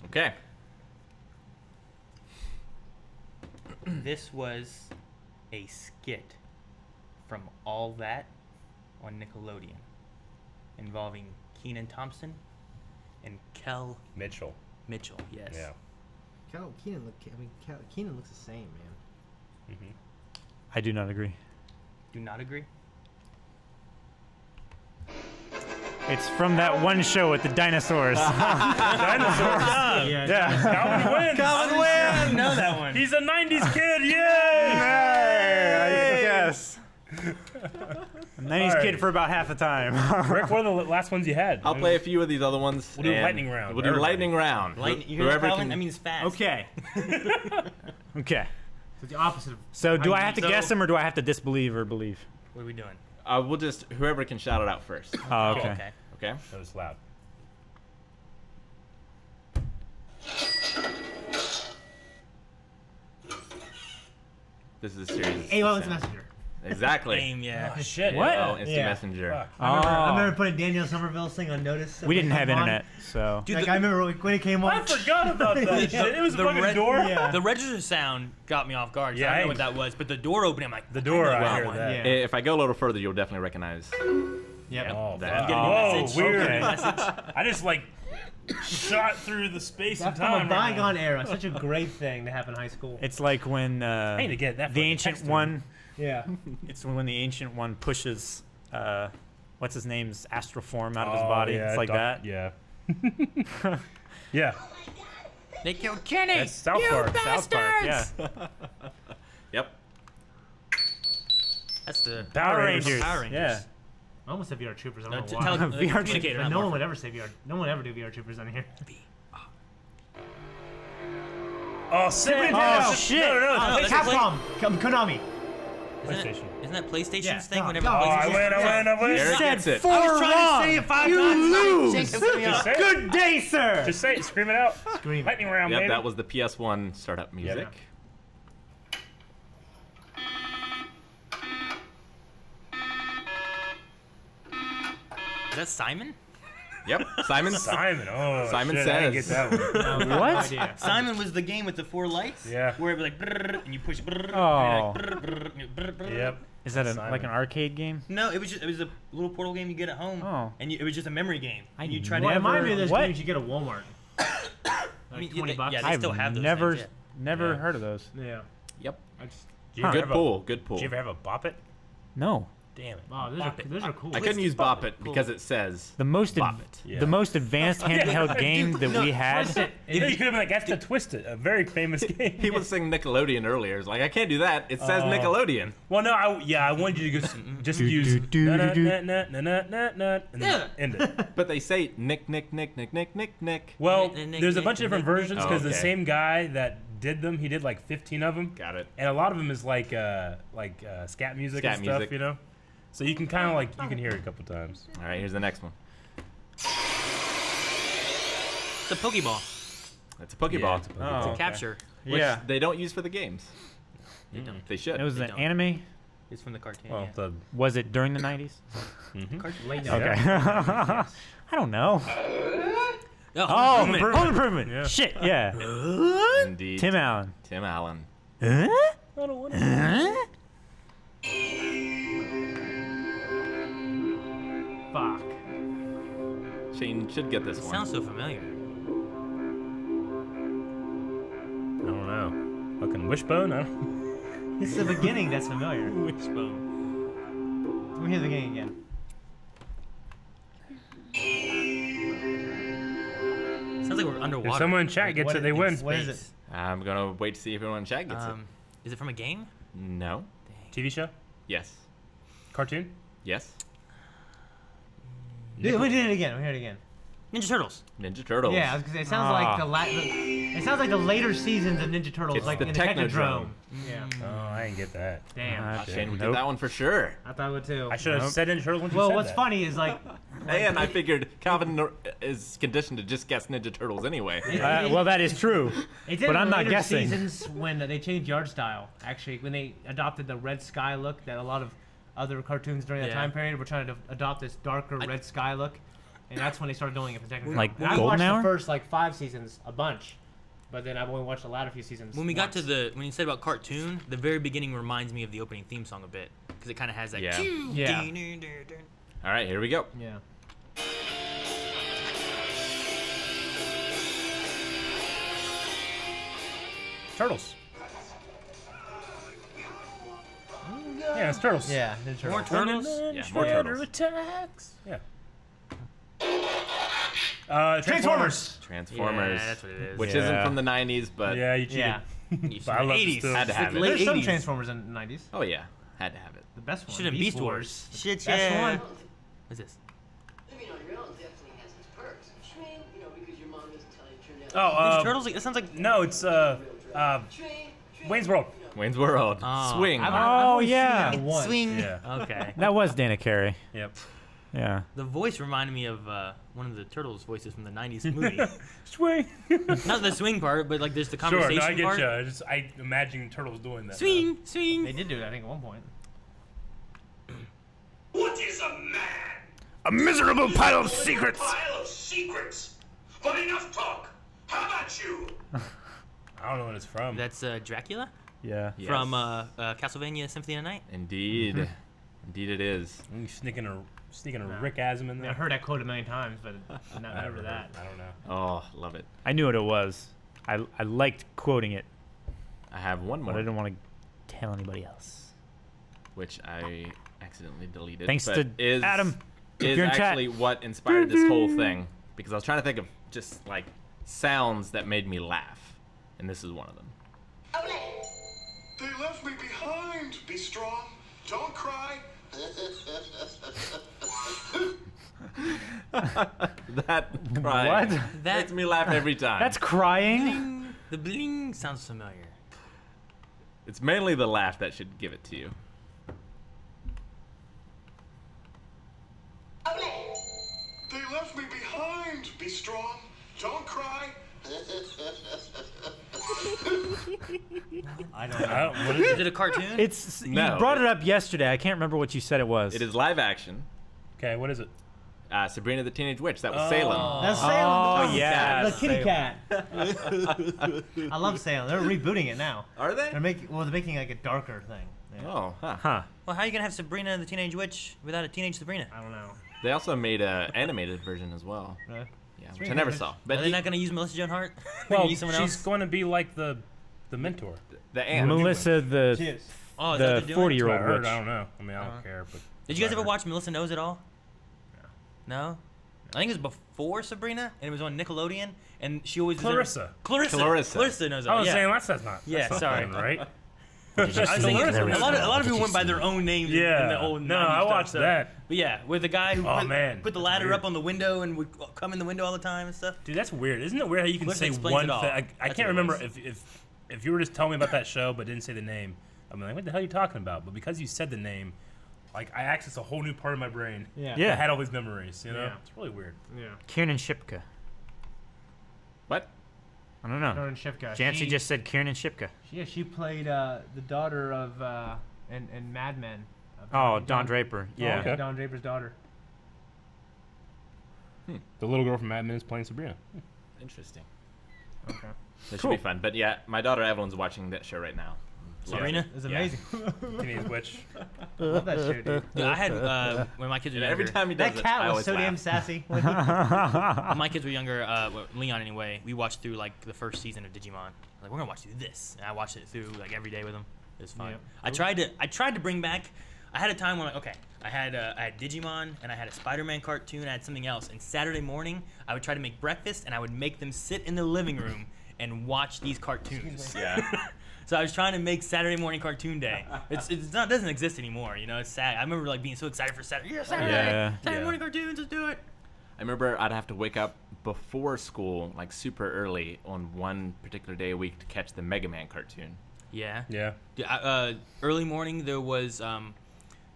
Okay. This was a skit from All That on Nickelodeon involving Keenan Thompson and Kel Mitchell. Mitchell. Yes. Yeah. Keenan looks the same, man. Mm-hmm. I do not agree. Do not agree? It's from that one show with the dinosaurs. Dinosaurs. Yeah. Calvin wins. Calvin I wins! know that one. He's a 90s kid. Yay! I guess. 90s Alright. kid for about half the time. Rick, what are the last ones you had? I'll play a few of these other ones. We'll do and lightning round We'll for do everybody. lightning round. Lightning, you hear this, Whoever Calvin? can. That means fast. Okay. Okay. So the opposite of. So do I have to So- guess them or do I have to disbelieve or believe? What are we doing? We'll just whoever can shout it out first. Oh, okay. Okay. Okay. That was loud. This is a series. AOL Instant Messenger. Exactly. Aim, yeah. Oh, shit. What? Oh, Instant Yeah. Messenger. Fuck. I remember Oh. putting Daniel Somerville's thing on notice. We didn't have Come on. internet, so. Dude, Like the, I remember when it came on. I forgot about that shit. It was a the fucking red- door. Yeah. the register sound got me off guard. 'Cause Yeah, I I- didn't know what that was, but the door opening, I'm like, The door, I know I hear one. that. Yeah. If I go a little further, you'll definitely recognize. Yep. Oh, That- fuck. Getting a Whoa, message. weird. Okay. I just like shot through the space and That's from time. a right now. bygone era. Such a great thing to have in high school. It's like when need to get that the fucking ancient text one. Yeah. It's when the ancient one pushes, what's his name's astral form out of his Oh, body. yeah, It's like that. Yeah. Yeah. They killed Kenny. That's South Park. South Park. Yeah. Yep. That's the Power Rangers. Power Rangers. Yeah. I almost said VR Troopers. I No, don't t- know tele- why. VR communicator, But not no one Morphin. would ever say VR. No one would ever do VR Troopers on here. Oh, Super Nintendo. Oh, shit. No, no, Oh, no. that's a play- Capcom. Konami. PlayStation. Isn't that PlayStation's Yeah. thing? No, Whenever no. Oh, I PlayStation- win! Eric said gets it. four I was trying wrong. to say it 5 You times. lose. Just say it. Good day, sir. Just say it. Scream it out. Scream. Lightning round, Yep, baby. that was the PS1 startup music. Is that Simon? Yep, Simon. Simon. Oh, Simon shit, I didn't Says. get that one. No What? idea. Simon was the game with the 4 lights. Yeah. Where it was like brrr, and you push brrr, Oh. and you're like, brrr, brrr, brrr, brrr. Yep. Is that Simon. like an arcade game? No, it was a little portal game you get at home. Oh. And it was just a memory game. I And you try Well, to it reminds me of those What? games you get at Walmart. I mean, Like 20 yeah, bucks. yeah, they I've still have those never, things, never Yeah. heard of those. Yeah. Yep. I just, Did you ever Good have a- pull. Good pull. Did you ever have a Bop It? No. Damn it. wow, those are cool. I couldn't use Bop It because it says The most Bop It. Yeah. the most advanced handheld Dude, game that we had. Twist it. You could have been like, that's the Twist It, a very famous game. He was saying Nickelodeon earlier. It's like I can't do that. It says Oh. Nickelodeon. Well, no, I wanted you to just use and then end it. But they say Nick. Well, Nick, there's a Nick, bunch of different Nick, versions Nick. because the Okay. same guy that did them, he did like 15 of them, Got it. and a lot of them is like scat music Scat and stuff, music. you know. So you can kind of like you can hear it a couple times. All right, here's the next one. It's a Pokeball. It's a Pokeball, Yeah, it's a Pokeball. Oh, okay. Capture. which Yeah. they don't use for the games. They don't. They should. It was They an don't. anime. It's from the cartoon. Well, yeah. the Was it during the 90s? Late Yeah. night. Okay. I don't know. Oh, Home Improvement. Yeah. Shit, yeah. Indeed. Tim Allen. Tim Allen. Huh? I don't want Huh? Fuck. Shane should get this It one. sounds so familiar. I don't know. Fucking Wishbone. I don't. It's the beginning that's familiar. Wishbone. Let me hear the beginning again. Sounds like we're underwater. If someone in chat gets What it, they win. What is it? Space. I'm gonna wait to see if everyone in chat gets Is it from a game? it. No. TV show, Yes. cartoon. Yes. Dude, let me do it again. Let me hear it again. Ninja Turtles. Ninja Turtles. Yeah, I was gonna say, it sounds like it sounds like the later seasons of Ninja Turtles, It's like the in the Technodrome. Yeah. Oh, I didn't get that. Damn. Shane would Nope. get that one for sure. I thought it would too. I should have said Ninja Turtles when you Well, said what's that. funny is like, And I figured Calvin is conditioned to just guess Ninja Turtles anyway. Well, that is true. it did but in I'm the not later guessing. seasons when they changed the art style. Actually, when they adopted the red sky look that a lot of other cartoons during that Yeah. time period were trying to adopt this darker red sky look, and that's when they started doing it for Technodrome. Like And I've Golden watched Hour? the first like 5 seasons a bunch, but then I've only watched the latter few seasons. When we got to once. when you said about cartoon, the very beginning reminds me of the opening theme song a bit because it kind of has that. Yeah. Yeah. All right, here we go. Yeah. Turtles. Yeah, it's turtles. Yeah. Ninja More Turtles. turtles. Yeah, more turtles. Attacks. Yeah. Transformers. Transformers. Yeah, that's what it is. Which Yeah. isn't from the 90s, but Yeah, you cheated. Yeah. You But I love it 80s. still. had to have it. Late There's some 80s. Transformers in the 90s. Oh yeah, had to have it. The best one. Should have Beast Wars. Shit, Best yeah. one. What's this? Living on your own definitely has its perks. Train, because your mom doesn't tell you to turn Oh, down. Ninja Turtles? Like, that sounds like. No, it's Train, Wayne's World. Wayne's World. Oh. Swing. I've Oh, only seen yeah. that once. Swing. Yeah. Okay. That was Dana Carey. Yep. Yeah. The voice reminded me of one of the Turtles voices from the 90s movie. Swing. Not the swing part, but like there's the Sure, conversation no, I get part. you. I imagine turtles doing that. Swing, swing. They did do that, I think, at one point. What is a man? A miserable pile of secrets. Pile of secrets. But enough talk. How about you? I don't know what it's from. That's Dracula Yeah. Yes. from Castlevania Symphony of the Night. Indeed. Indeed it is. You sneaking a Rick Asm in I mean, there. I've heard that quote a million times, but not I never that. I don't know. Oh, love it. I knew what it was. I liked quoting it, I have one but more, I didn't want to tell anybody else. which I accidentally deleted. Thanks but to is, Adam. If Is you're in chat. actually what inspired this whole thing. Because I was trying to think of just like sounds that made me laugh. And this is one of them. They left me behind. Be strong. Don't cry. That cry What? That makes me laugh every time. That's crying. the bling sounds familiar. It's mainly the laugh that should give it to you. strong. Don't cry. I don't know. What is Is it? it a cartoon? It's No. you brought it up yesterday. I can't remember what you said it was. It is live action. Okay, what is it? Sabrina the Teenage Witch. That was Salem. That's Salem. Oh, yeah, the kitty Salem. cat. I love Salem. They're rebooting it now. Are they? They're making like a darker thing. Yeah. Oh, huh. Huh. Well, how are you gonna have Sabrina the Teenage Witch without a teenage Sabrina? I don't know. They also made an animated version as well. Really? Yeah, which I never saw. Are But they not gonna use Melissa Joan Hart? They're Well, gonna she's use someone else. going to be like the mentor. the aunt. Melissa She the is. Oh, is that what the they're doing? 40-year-old I heard. witch. I don't know. I mean, I don't care. But Did you guys I ever heard. watch Melissa Knows It All? No. I think it was before Sabrina, and it was on Nickelodeon, and she always Clarissa. Clarissa knows it I all. was Yeah. saying that's not. Yeah, that's not sorry. fun, right? I was thinking, Clarissa. a lot of people went by their own names in the Yeah. old No, 90s I stuff, watched so- that. But yeah, with the guy who Oh, man. put the That's ladder weird. up on the window and would come in the window all the time and stuff. Dude, that's weird. Isn't it weird how you can Clarissa say explains one it all. thing? I That's can't what it remember was. if you were just telling me about that show but didn't say the name. I'm like, what the hell are you talking about? But because you said the name, like I accessed a whole new part of my brain. Yeah. Yeah. I had all these memories. You know, Yeah. it's really weird. Yeah. Kiernan Shipka. What? I don't know. Lauren Shipka. Jancy just said Kiernan Shipka. She played the daughter of in Mad Men. Oh, Don Draper. Yeah. okay. Don Draper's daughter. The little girl from Mad Men is playing Sabrina. Interesting. Okay. That Cool. should be fun. But yeah, my daughter Evelyn's watching that show right now. Sabrina? It's Yeah. amazing. Teenage Witch. I love that show, dude. Dude, I had when my kids were And younger. every time he does That it, cat I was always so laugh. damn sassy. when my kids were younger, well, Leon anyway, we watched through like the first season of Digimon. Like we're gonna watch through this, and I watched it through like every day with them. It was fun. Yeah. I tried to bring back. I had a time when I had Digimon and I had a Spider-Man cartoon. I had something else. And Saturday morning, I would try to make breakfast and I would make them sit in the living room and watch these cartoons. Yeah. So I was trying to make Saturday morning cartoon day. It's not doesn't exist anymore. You know, it's sad. I remember like being so excited for Saturday. Yeah, Saturday. Yeah. Saturday Yeah. morning cartoons. Let's do it. I remember I'd have to wake up before school, like super early on one particular day a week to catch the Mega Man cartoon. Yeah. Yeah. Early morning there was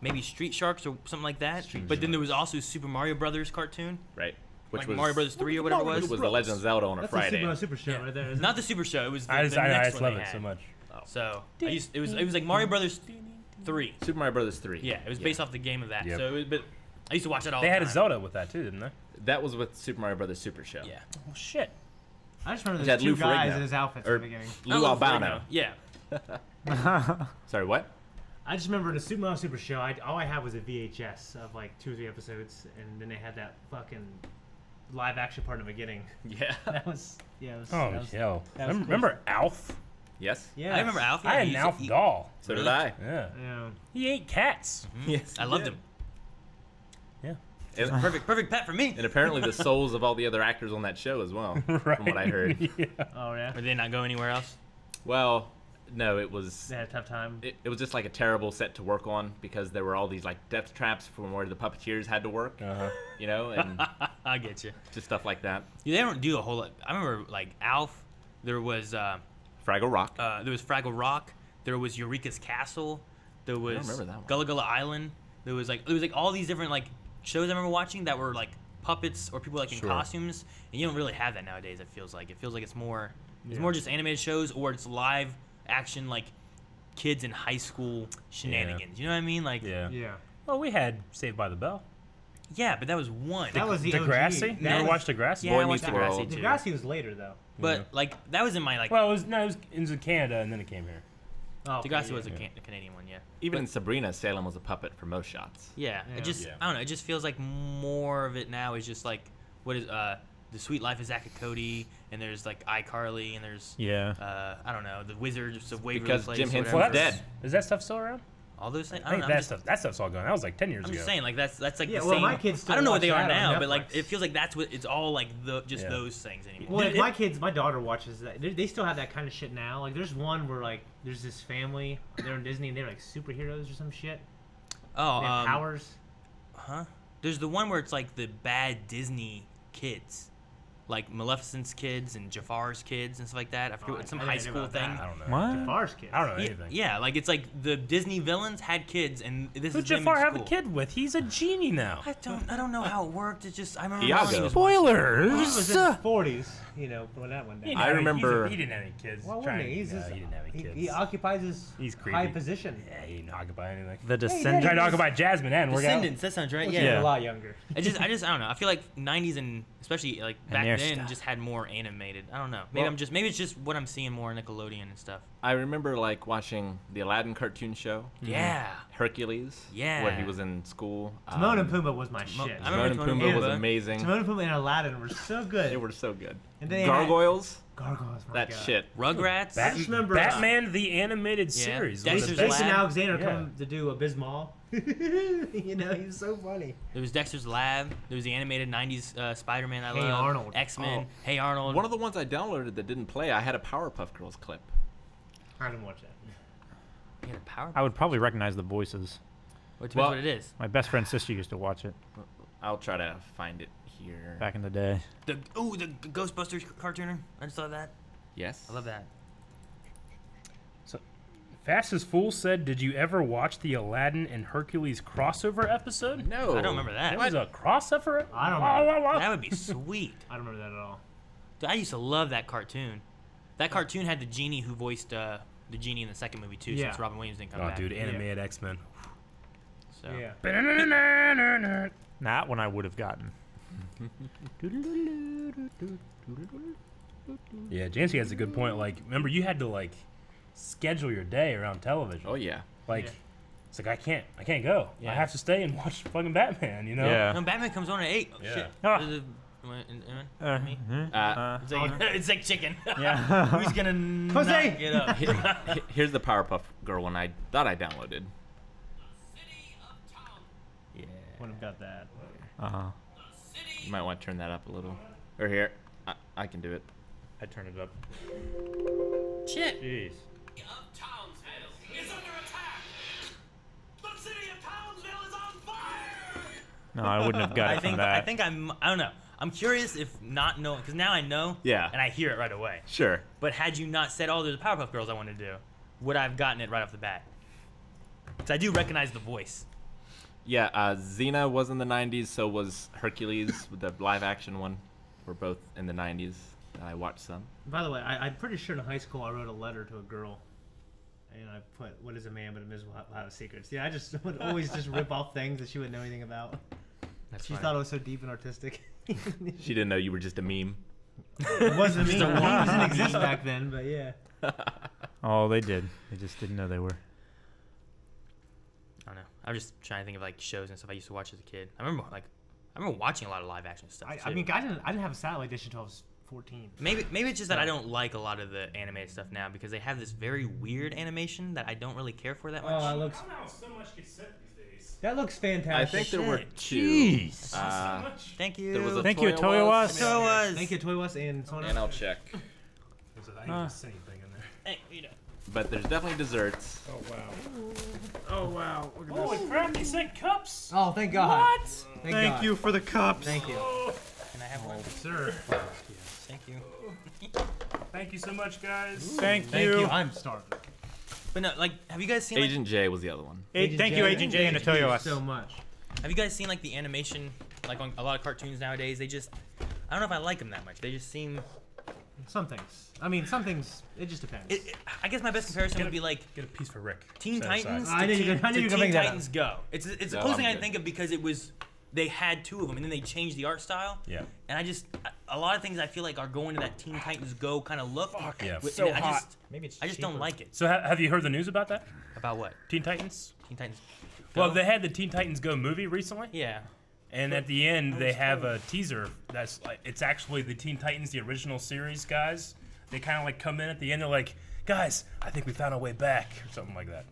maybe Street Sharks or something like that. But then there was also Super Mario Brothers cartoon, Right. Which like was Mario Brothers 3 or whatever it It was. was the Legend of Zelda on a That's Friday. a super show Yeah. right there. Isn't Not it? the Super Show. It was the, I the just next love one it they so had. much. So it was like Mario Brothers 3. Super Mario Brothers 3. Yeah, it was based off the game of that. Yep. So, but I used to watch it all. They the had a time. Zelda with that too, didn't they? That was with Super Mario Brothers Super Show. Yeah. Oh shit. I just remember Is there's that two Lou guys Ferrigno? in his outfits Or at the beginning. Lou Lou Albano. Ferrigno. Yeah. Sorry, what? I just remember the Super Mario Super Show. All I had was a VHS of like 2 or 3 episodes, and then they had that fucking live action part in the beginning. Yeah. That was yeah. It was, Oh that was, hell. that was Remember Alf? Yes. Yeah. I remember Alf. Yeah, I had he an used Alf to eat- doll. So did Really? I. Yeah. Yeah. He ate cats. Yes. I loved him. Yeah. And, Perfect pet for me. and apparently the souls of all the other actors on that show as well, from what I heard. Yeah. Oh yeah. Did they not go anywhere else? Well, no, it was They had a tough time. it was just like a terrible set to work on because there were all these like death traps from where the puppeteers had to work, Uh-huh. you know, and I get you. just stuff like that. Yeah, they don't do a whole lot. I remember like Alf. There was Fraggle Rock. Fraggle Rock. There was Eureka's Castle. There was remember that one. Gullah Gullah Island. There was like all these different like shows I remember watching that were like puppets or people like in Sure. costumes, and you don't really have that nowadays. It feels like it's more just animated shows or it's live action like kids in high school shenanigans. You know what I mean? Like Yeah. Yeah. Well, we had Saved by the Bell. yeah, but that was one. That was the OG. Degrassi? You That ever was- watched Degrassi? yeah, Boy I watched Meets Degrassi World. too. Degrassi was later though. But Yeah. like that was in my like Well, it was in Canada and then it came here. Oh, okay, Degrassi yeah. was a Canadian one, yeah. Even in Sabrina, Salem was a puppet for most shots. Yeah, Yeah. it just Yeah. I don't know. It just feels like more of it now is just like what is the Sweet Life of Zack and Cody, and there's like iCarly, and there's Yeah. I don't know, the Wizards of Waverly Because Place. Jim or Henson's whatever. dead. Is that stuff still around? All those things. I I think don't know. that stuff's all gone. That was like 10 years I'm ago. just saying like that's like Yeah, the well, same. my kids still I don't know what watch they are that on now, but like Netflix. it feels like that's what it's all like just Yeah. those things anymore. Well, Did if my daughter watches that, they still have that kind of shit now. Like, there's one where like there's this family, they're in Disney and they're like superheroes or some shit. Oh, They have powers. huh? There's the one where it's like the bad Disney kids. like Maleficent's kids and Jafar's kids and stuff like that. I forget what some I high didn't know school about thing. that. I don't know. What? Jafar's kids. I don't know Yeah, anything. yeah, like it's like the Disney villains had kids, and this Who'd is them in Jafar have a school. kid with? He's a genie now. I don't know how it worked. It's just I remember Iago. Melanie was He was Spoilers. in his 40s, you know, when that went down. I remember- He didn't have any kids. Why wouldn't Trying- he? He's no, just, he didn't have any kids. he occupies his He's high creepy. position. Yeah, he didn't occupy anything. The did. Descendants. Tried to occupy Jasmine and we're out. Descendants. That sounds right. He's Yeah. a lot younger. I just I don't know. I feel like '90s and especially like back their then stuff. just had more animated. I don't know. Maybe Well- maybe it's just what I'm seeing more Nickelodeon and stuff. I remember like watching the Aladdin cartoon show, Yeah. Hercules, Yeah. where he was in school. Timon and Pumbaa was my Timon- shit. I Timon and remember Timon Pumbaa and was Pumbaa. amazing. Timon and Pumbaa and Aladdin were so good. They were so good. And then they Gargoyles, Gargoyles. My that God. shit. Rugrats. I just remember, Batman the animated Yeah. series. Dexter's was the best. Jason Lab. Alexander Yeah. come to do Abysmal. You know, he was so funny. There was Dexter's Lab. There was the animated '90s Spider-Man. I Hey love. Arnold. X-Men. Oh. Hey Arnold. One of the ones I downloaded that didn't play, I had a Powerpuff Girls clip. I didn't watch that. You had a power. I would probably recognize the voices. It depends Well- what it is. My best friend's sister used to watch it I'll try to find it here. back in the day. The Ghostbusters cartooner. I just saw that. Yes. I love that. Fast as Fool said, "Did you ever watch the Aladdin and Hercules crossover episode?" No. I don't remember that. There was a crossover. I don't remember. That would be sweet. I don't remember that at all. Dude, I used to love that cartoon. That cartoon had the genie who voiced the genie in the second movie too, Yeah. since Robin Williams didn't come Oh, back. dude, animated X-Men. So. Yeah. That one I would have gotten. Yeah, Jancy has a good point. Like, remember you had to like schedule your day around television. Oh yeah. Like, Yeah. it's like I can't go. Yeah. I have to stay and watch fucking Batman. You know. Yeah. No, Batman comes on at 8. Oh, Yeah. shit. Ah. Is it- me? It's like, it's like chicken. Yeah. Who's gonna not Jose! get up? Here's the Powerpuff Girl one I thought I downloaded. Yeah. Wouldn't have got that. Uh-huh. You might want to turn that up a little. Or here, I can do it. I turned it up. Shit. Jeez. Is under attack. The city of Townsville is on fire. No, I wouldn't have got it from that. I think I don't know. I'm curious if not knowing, because now I know. Yeah. And I hear it right away. Sure. But had you not said, "Oh, there's a Powerpuff Girls I want to do," would I have gotten it right off the bat? Because I do recognize the voice. Yeah, Xena was in the 90s, so was Hercules, the live action one. We're both in the 90s. I watched some. By the way, I'm pretty sure in high school I wrote a letter to a girl. And I put, "What is a man but a miserable have secrets?" Yeah, I just would always just rip off things that she wouldn't know anything about. That's She funny. thought it was so deep and artistic. She didn't know you were just a meme. It wasn't me. Memes didn't exist back then, but yeah. Oh, they did. They just didn't know they were. I don't know. I'm just trying to think of like shows and stuff I used to watch as a kid. I remember watching a lot of live action stuff. I too. mean, I didn't have a satellite dish until I was 14. Maybe it's just that I don't like a lot of the animated stuff now because they have this very weird animation that I don't really care for that much. Oh, that looks so much gets sent these days. that looks fantastic. I think there were Shit. two. Jeez. Thank you. There was a Thank you, Toy Toyowas. So was. Thank you, Toy West and Sonic. And I'll check. I didn't see anything in there. Hey, you know. But there's definitely desserts. Oh, wow. Look at Holy crap! They sent cups. Oh, thank God. What? Thank God. for the cups. Thank you. Can I have one? Sir. Thank you. Thank you so much, guys. Thank Thank you. I'm starving. But no, like, have you guys seen? Like, Agent J was the other one. Thank you, Agent J and Thank you Atoyo. so much. have you guys seen like the animation, like on a lot of cartoons nowadays? They just, I don't know if I like them that much. They just seem. Some things. I mean, some things. It just depends. I guess my best comparison would be like Get a piece for Rick. Teen Set aside. Titans I knew to you were Teen, gonna to Teen bring that up. Titans Go. It's the No, closest I'm thing I good. think of because it was they had two of them and then they changed the art style. Yeah. And I just a lot of things I feel like are going to that Teen Titans Go kind of look. Yeah. And So I Maybe it's just don't like it. So have you heard the news about that? About what? Teen Titans? Teen Titans Go? Well, they had the Teen Titans Go movie recently, Yeah. and at the end they have a teaser that's like it's actually the Teen Titans, the original series guys. They kind of like come in at the end. They're like, "Guys, I think we found a way back," or something like that.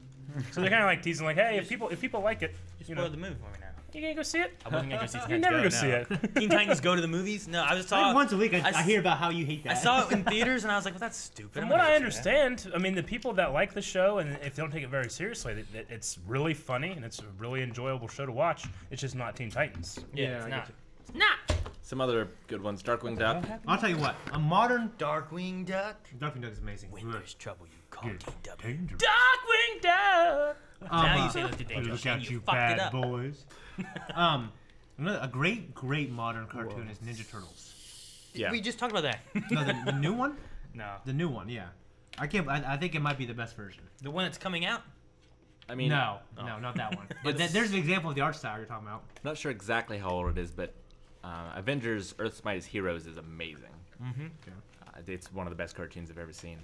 So they're kind of like teasing, like, "Hey, if people like it, You you know, spoiled the movie for me now. you gonna go see it? I wasn't gonna go see Teen You Titans never Go, go see no. it." Teen Titans Go to the movies? No, I was Like talking. once a week, I I hear about how you hate that. I saw it in theaters and I was like, well, that's stupid. From I'm what not I gonna see that. understand, I mean, the people that like the show and if they don't take it very seriously, it's really funny and it's a really enjoyable show to watch. It's just not Teen Titans. Yeah, Yeah, it's I not. get It's not. Some other good ones. Darkwing Duck. I'll tell you what. A modern Darkwing Duck. Darkwing Duck is amazing. When there's trouble, you call Good. DW. Dangerous. Darkwing Duck. Now you say uh, look to danger. Look and at you you, fucked it bad up. boys. A great modern cartoon is Ninja Turtles. Yeah. We just talked about that. No, the new one. No. The new one, yeah. I think it might be the best version. The one that's coming out? I mean, No, not that one. But there's an example of the art style you're talking about. not sure exactly how old it is, but Avengers: Earth's Mightiest Heroes is amazing. Mm-hmm. It's one of the best cartoons I've ever seen.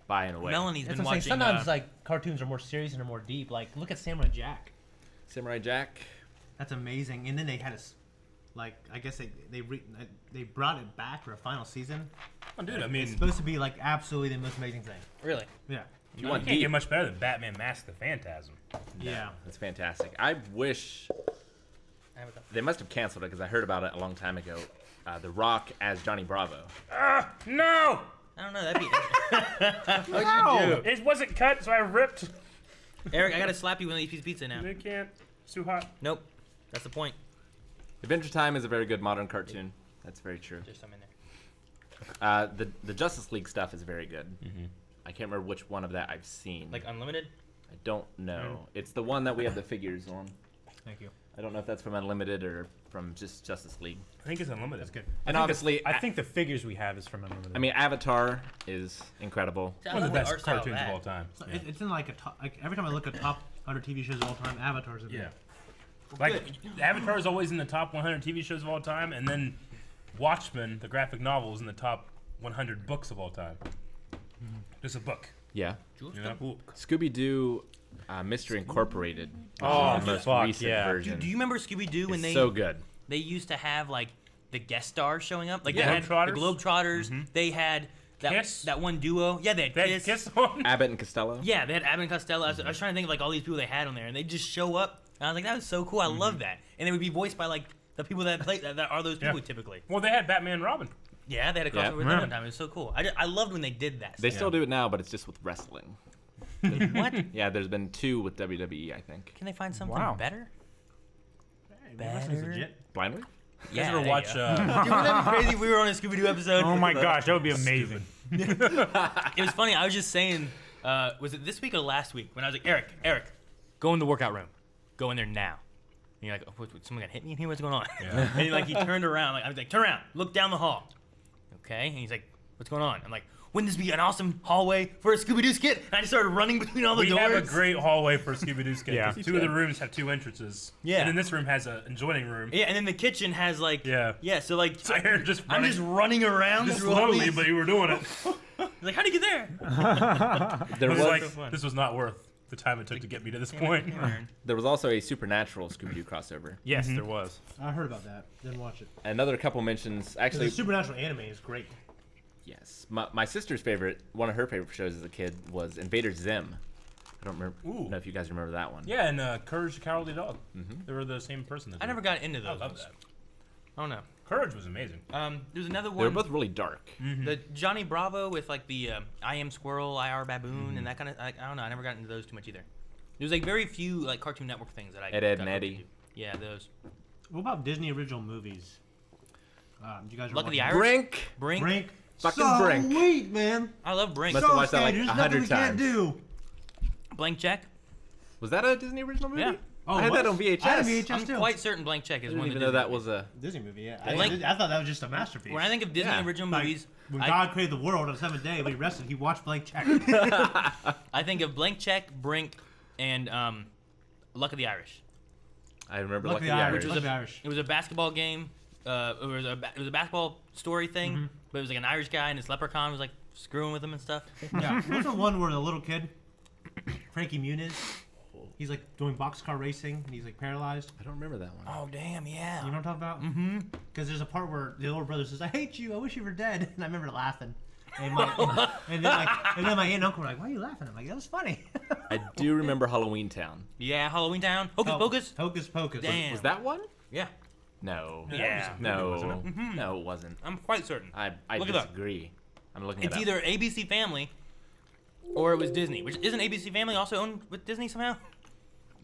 By and away. Melanie's That's been what I'm saying. watching. Sometimes like cartoons are more serious and are more deep. Like look at Samurai Jack. Samurai Jack. That's amazing. And then they had I guess they brought it back for a final season. Oh, dude, I It's mean, supposed to be like absolutely the most amazing thing. Really? Yeah. If you you want can't deep, get much better than Batman Mask the Phantasm. Yeah. that's fantastic. I wish I have a couple. they must have canceled it because I heard about it a long time ago. The Rock as Johnny Bravo. No! I don't know. That'd be. No! It wasn't cut, so I ripped. Eric, I gotta slap you with a piece of pizza now. They can't. It's too hot. Nope. That's the point. Adventure Time is a very good modern cartoon. That's very true. There's some in there. The Justice League stuff is very good. I can't remember which one of that I've seen. Like Unlimited? I don't know. It's the one that we have the figures on. Thank you. I don't know if that's from Unlimited or from just Justice League. I think it's unlimited. That's good. And obviously, I think the figures we have is from Unlimited. I mean, Avatar is incredible. I One of love the art best style cartoons of that. all time. So Yeah. it's in like a top, like every time I look at top 100 TV shows of all time, Avatar's in Yeah. there. Like, Avatar is always in the top 100 TV shows of all time, and then Watchmen, the graphic novel, is in the top 100 books of all time. Just a book. Yeah. You know? Scooby Doo Mystery Incorporated. Oh, the most fuck, recent yeah. version. Do you remember Scooby Doo when It's they so good. they used to have like the guest stars showing up? Like Yeah. they had the Globetrotters? Globetrotters. They had that Kiss? that one duo. Yeah, they had That Kiss. Kiss one? Abbott and Costello. Yeah, they had Abbott and Costello. I was trying to think of like all these people they had on there, and they just show up. And I was like, that was so cool. I love that. And they would be voiced by like the people that play that are those people Yeah. typically. Well, they had Batman and Robin. Yeah, they had a Yeah. crossover with them one time. It was so cool. I loved when they did that. They stuff. still do it now, but it's just with wrestling. What? Yeah, there's been 2 with WWE, I think. Can they find something Wow. better? Wrestling's Better. legit. Blindly? You guys ever there watch? you go. Dude, wouldn't that be crazy if we were on a Scooby Doo episode? oh my gosh, that would be amazing. It was funny. I was just saying, was it this week or last week when I was like, Eric, go in the workout room. Go in there now. And you're like, oh, someone got hit me in here? What's going on? Yeah. And he turned around. Like I was like, turn around, look down the hall. Okay. And he's like, what's going on? I'm like, wouldn't this be an awesome hallway for a Scooby Doo skit? And I just started running between all the We doors. have a great hallway for Scooby Doo skit. Yeah. 'Cause 2 of the rooms have 2 entrances. Yeah. And then this room has an adjoining room. Yeah, and then the kitchen has like Yeah. So like So you're just I'm running just running around just through all slowly, these- but you were doing it. like, how'd you get there? There It was was like, fun. this was not worth the time it took to get me to this point. there was also a Supernatural Scooby Doo crossover. Yes, there was. I heard about that. Didn't watch it. Another couple mentions. The Actually, supernatural anime is great. yes. My sister's favorite, one of her favorite shows as a kid was Invader Zim. I don't remember. Ooh. Know if you guys remember that one. Yeah, and Courage the Cowardly Dog. They were the same person. That I did never it. got into I those. love ones. that. I don't know. Courage was amazing. There's another They were one. both really dark. The Johnny Bravo with like the I am Squirrel, IR Baboon, and that kind of. I don't know. I never got into those too much either. There's like very few like Cartoon Network things that I. Ed, Ed, got and hooked Eddie. into. Yeah, those. What about Disney original movies? You guys Luck of the watching- Irish. Brink. Brink. Fucking so Brink. Sweet, man. I love Brink. Must have So watched that like skated, there's 100 nothing we can't times. do. Blank Check. Was that a Disney original movie? Yeah. Oh, I had what? that on VHS. I had VHS I'm too. quite certain Blank Check is I didn't one of even the know Disney that was a. Disney movie, yeah. Like- I thought that was just a masterpiece. When I think of Disney Yeah. original Like, movies, when I, God created the world on the 7th day, when he rested, he watched Blank Check. I think of Blank Check, Brink, and Luck of the Irish. I remember Luck Lucky of the the Irish. Irish. Luck of the Irish. It was a basketball game. It was a basketball story thing, but it was like an Irish guy and his leprechaun was like screwing with him and stuff. Yeah. What's the one where the little kid, Frankie Muniz, he's like doing boxcar racing and he's like paralyzed? I don't remember that one. Oh damn, yeah. You know what I'm talking about? Mm-hmm. Because there's a part where the older brother says, "I hate you. I wish you were dead." And I remember laughing. And, and then my aunt and uncle were like, "Why are you laughing?" I'm like, "That was funny." I do remember Halloween Town. Yeah, Halloween Town. Hocus Pocus. Hocus Pocus. Damn. Was that one? Yeah, No. Yeah. No. No, it wasn't. I'm quite certain. I Look it up. disagree. I'm looking It's it up. either ABC Family or it was Disney. Which isn't ABC Family also owned with Disney somehow?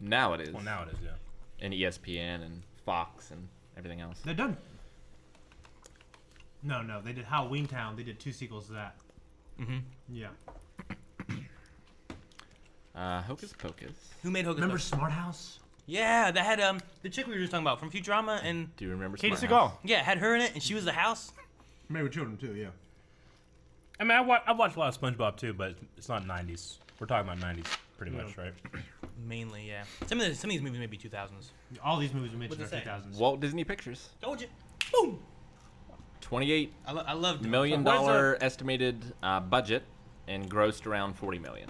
Now it is. Well, now it is, yeah. And ESPN and Fox and everything else. They're done. No, they did Halloween Town. They did 2 sequels to that. Mm-hmm. Yeah. Hocus Pocus. Who made Hocus Remember Pocus? Smart House? Yeah, that had the chick we were just talking about from Futurama, and Do you remember Katie Smart Seagal. House? yeah, it had her in it, and she was the house. Made with Children too. Yeah. I mean, I watched a lot of SpongeBob too, but it's not 90s. We're talking about 90s, pretty much, right? Mainly, yeah. Some of these movies may be 2000s. All these movies we mentioned are What's it say? 2000s. Walt Disney Pictures. Told you. Boom. $28 I loved them. million What is dollar estimated budget and grossed around $40 million.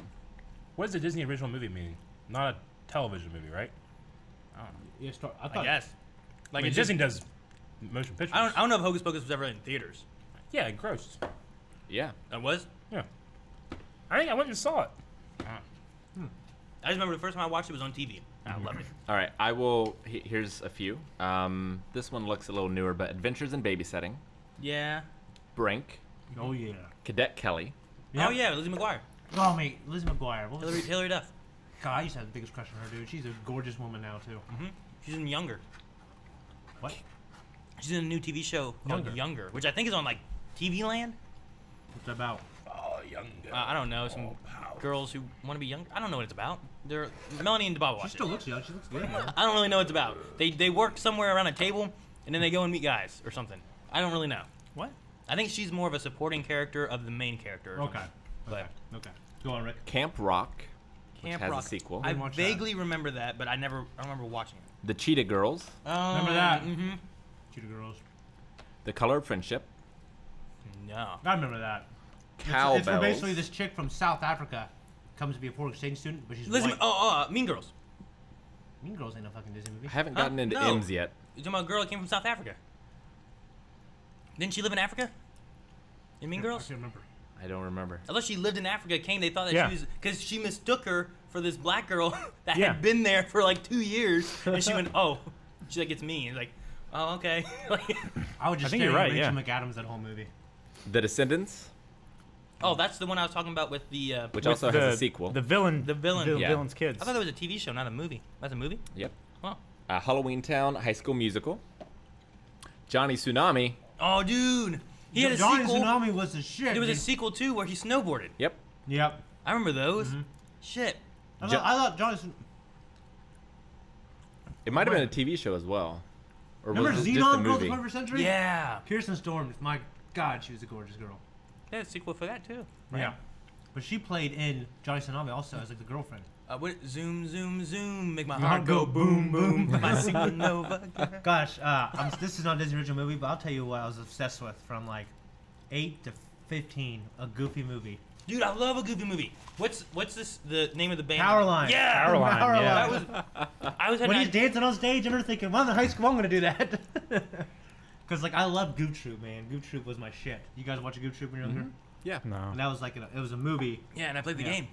What does the Disney original movie mean? Not a television movie, right? Yeah, I I thought. guess. I mean, Disney does motion pictures. I don't know if Hocus Pocus was ever in theaters. Yeah, it grossed. Yeah. It was. Yeah. I think I went and saw it. I just remember the first time I watched it was on TV. I loved it. All right, here's a few. This one looks a little newer, but Adventures in Babysitting, Yeah. Brink, Oh yeah. Cadet Kelly, Oh yeah, Lizzie McGuire, Oh mate, Lizzie McGuire. What was Hillary Duff. God, I used to have the biggest crush on her, dude. She's a gorgeous woman now too. She's in Younger. What? She's in a new TV show called Younger, which I think is on like TV Land. What's it about? Oh, young. I don't know, some girls who want to be young. I don't know what it's about. They're Melanie and Bob She watch still it. looks young. She looks good, man. I don't really know what it's about. They work somewhere around a table and then they go and meet guys or something. I don't really know. What? I think she's more of a supporting character of the main character. or Okay. something. But Okay. Go on, Rick. Camp Rock, Camp has a Rock. sequel. I Didn't watch that. vaguely remember that, but I don't remember watching it. The Cheetah Girls, Remember that? Mm-hmm. Cheetah Girls. The Color of Friendship, No. I remember that. Cowbells. It's where basically this chick from South Africa comes to be a foreign exchange student, but she's Listen, white. Mean Girls. Mean Girls ain't no fucking Disney movie. I haven't gotten into No. M's yet. You're talking about a girl that came from South Africa. Didn't she live in Africa? In Mean I Girls? can't remember. I don't remember. I thought she lived in Africa. They thought that Yeah. she was because she mistook her for this black girl that Yeah. had been there for like 2 years, and she went, "Oh," she's like, "It's me." And like, "Oh, okay." Like, I would just think stare you're at right, Rachel yeah. McAdams that whole movie. The Descendants, oh, that's the one I was talking about with the. which With also has a sequel. The villain. The villain. Yeah. Villain's kids. I thought that was a TV show, not a movie. That's a movie. Yep. Huh. Halloween Town, High School Musical, Johnny Tsunami. Oh, dude, he had a Johnny sequel. Tsunami was the shit. There was a dude. sequel too where he snowboarded. Yep. Yep. I remember those. Shit. I thought Johnny. It might have been a TV show as well. Or Remember was it just a Xenon Girls of movie? the 21st Century? Yeah. Kirsten Storm. My God, she was a gorgeous girl. They had a sequel for that too. Yeah. But she played in Johnny Tsunami also as like the girlfriend. What? Zoom, zoom, zoom. Make my Your heart go boom, boom. My supernova. Gosh, this is not a Disney original movie, but I'll tell you what I was obsessed with from like 8 to 15. A Goofy movie. Dude, I love a Goofy movie. What's this? The name of the band? Powerline. Yeah. Powerline, yeah. That was. I was When having. he's dancing on stage, I'm thinking, when I'm in high school, I'm gonna do that. Cause like I love Goof Troop, man. Goof Troop was my shit. You guys watch Goof Troop when you're younger? Yeah. No. And that was like it was a movie. Yeah, and I played the Yeah. game.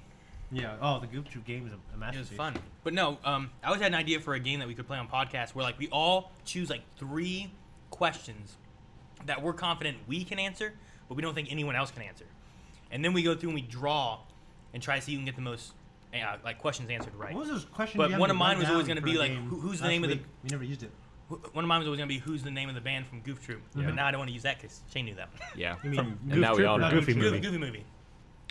Yeah. Oh, the Goof Troop game is a It masterpiece. was fun. But no, I always had an idea for a game that we could play on podcast where like we all choose like 3 questions that we're confident we can answer, but we don't think anyone else can answer. And then we go through and we draw and try to see who can get the most like questions answered right. What was those questions? But you had one me of mine write was always down gonna for be a like, game who's the last name of the- week? We never used it. One of mine was always going to be who's the name of the band from Goof Troop. But now I don't want to use that because Shane knew that one. Yeah. You mean From And now we all know. Goofy movie. Goofy movie.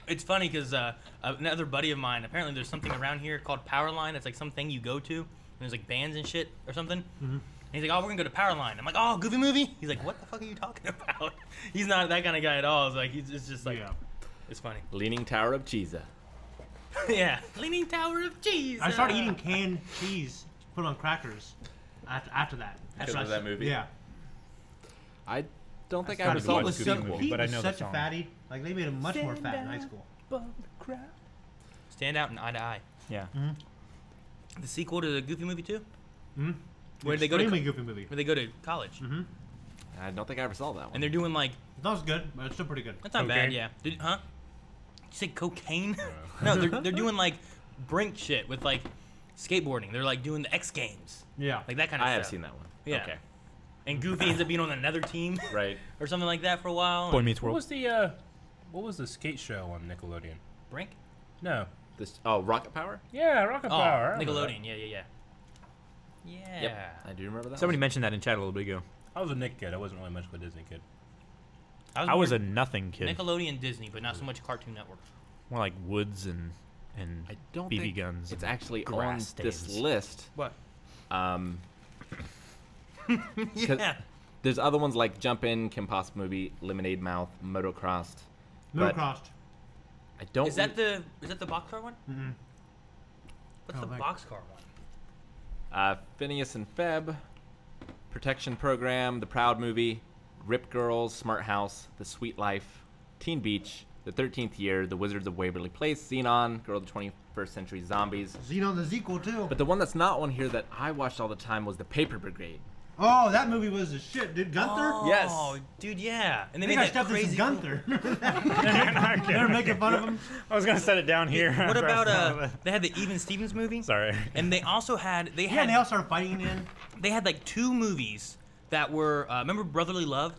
It's funny because another buddy of mine, apparently there's something around here called Powerline. It's like something you go to, and there's like bands and shit or something. And he's like, oh, we're going to go to Powerline. I'm like, oh, Goofy movie? He's like, what the fuck are you talking about? He's not that kind of guy at all. It's like, it's just like, Yeah. it's funny. Leaning Tower of Cheesa. Yeah. Leaning Tower of Cheese. I started eating canned cheese, put on crackers. After that. Because After of that movie? Yeah. I don't think I God, ever Pete saw the was Scooby so, sequel. movie, Pete but I was know the such a song. fatty. Like they made him much more fat in high school. Stand out and eye to eye. Yeah. The sequel to the Goofy movie too? Mm-hmm. Where they go to Extremely goofy movie. where they go to college. I don't think I ever saw that one. And they're doing like That was good, but it's still pretty good. that's not Cocaine? bad, yeah. Huh? You say cocaine? No, they're doing like brink shit with like skateboarding. They're like doing the X Games, Yeah. like that kind of I stuff. have seen that one. Yeah. Okay. And Goofy ends up being on another team Right. or something like that for a while. Boy Meets What World. was the skate show on Nickelodeon? Brink? No. Rocket Power? Yeah, Rocket Oh, Power. I remember Nickelodeon. Yeah. Yeah. Yep. I do remember that Somebody one. mentioned that in chat a little bit ago. that. I was a Nick kid. I wasn't really much of a Disney kid. I was a nothing kid. Nickelodeon, Disney, but not so much Cartoon Network. More like woods and I don't BB think guns. it's and actually on grass this stains. list. What? Um, Yeah. there's other ones like Jump In, Kim Possible Movie, Lemonade Mouth, Motocrossed. but Motocrossed. I don't. Is that the boxcar one? Mm-hmm. What's Oh, the like- boxcar one? Phineas and Feb, Protection Program, The Proud Movie, Rip Girls, Smart House, The Sweet Life, Teen Beach, The 13th Year, The Wizards of Waverly Place, Xenon, Girl of the 21st Century Zombies. Xenon the sequel too. But the one that's not on here that I watched all the time was The Paper Brigade. Oh, that movie was a shit, dude. Gunther? Oh, Yes. dude, yeah. And I they think made I that stepped in crazy. some Gunther. They're making fun of him. I was gonna set it down here. What after I about saw that. they had the Even Stevens movie? Sorry. And they also had Yeah, and they all started fighting in. they had like 2 movies that were remember Brotherly Love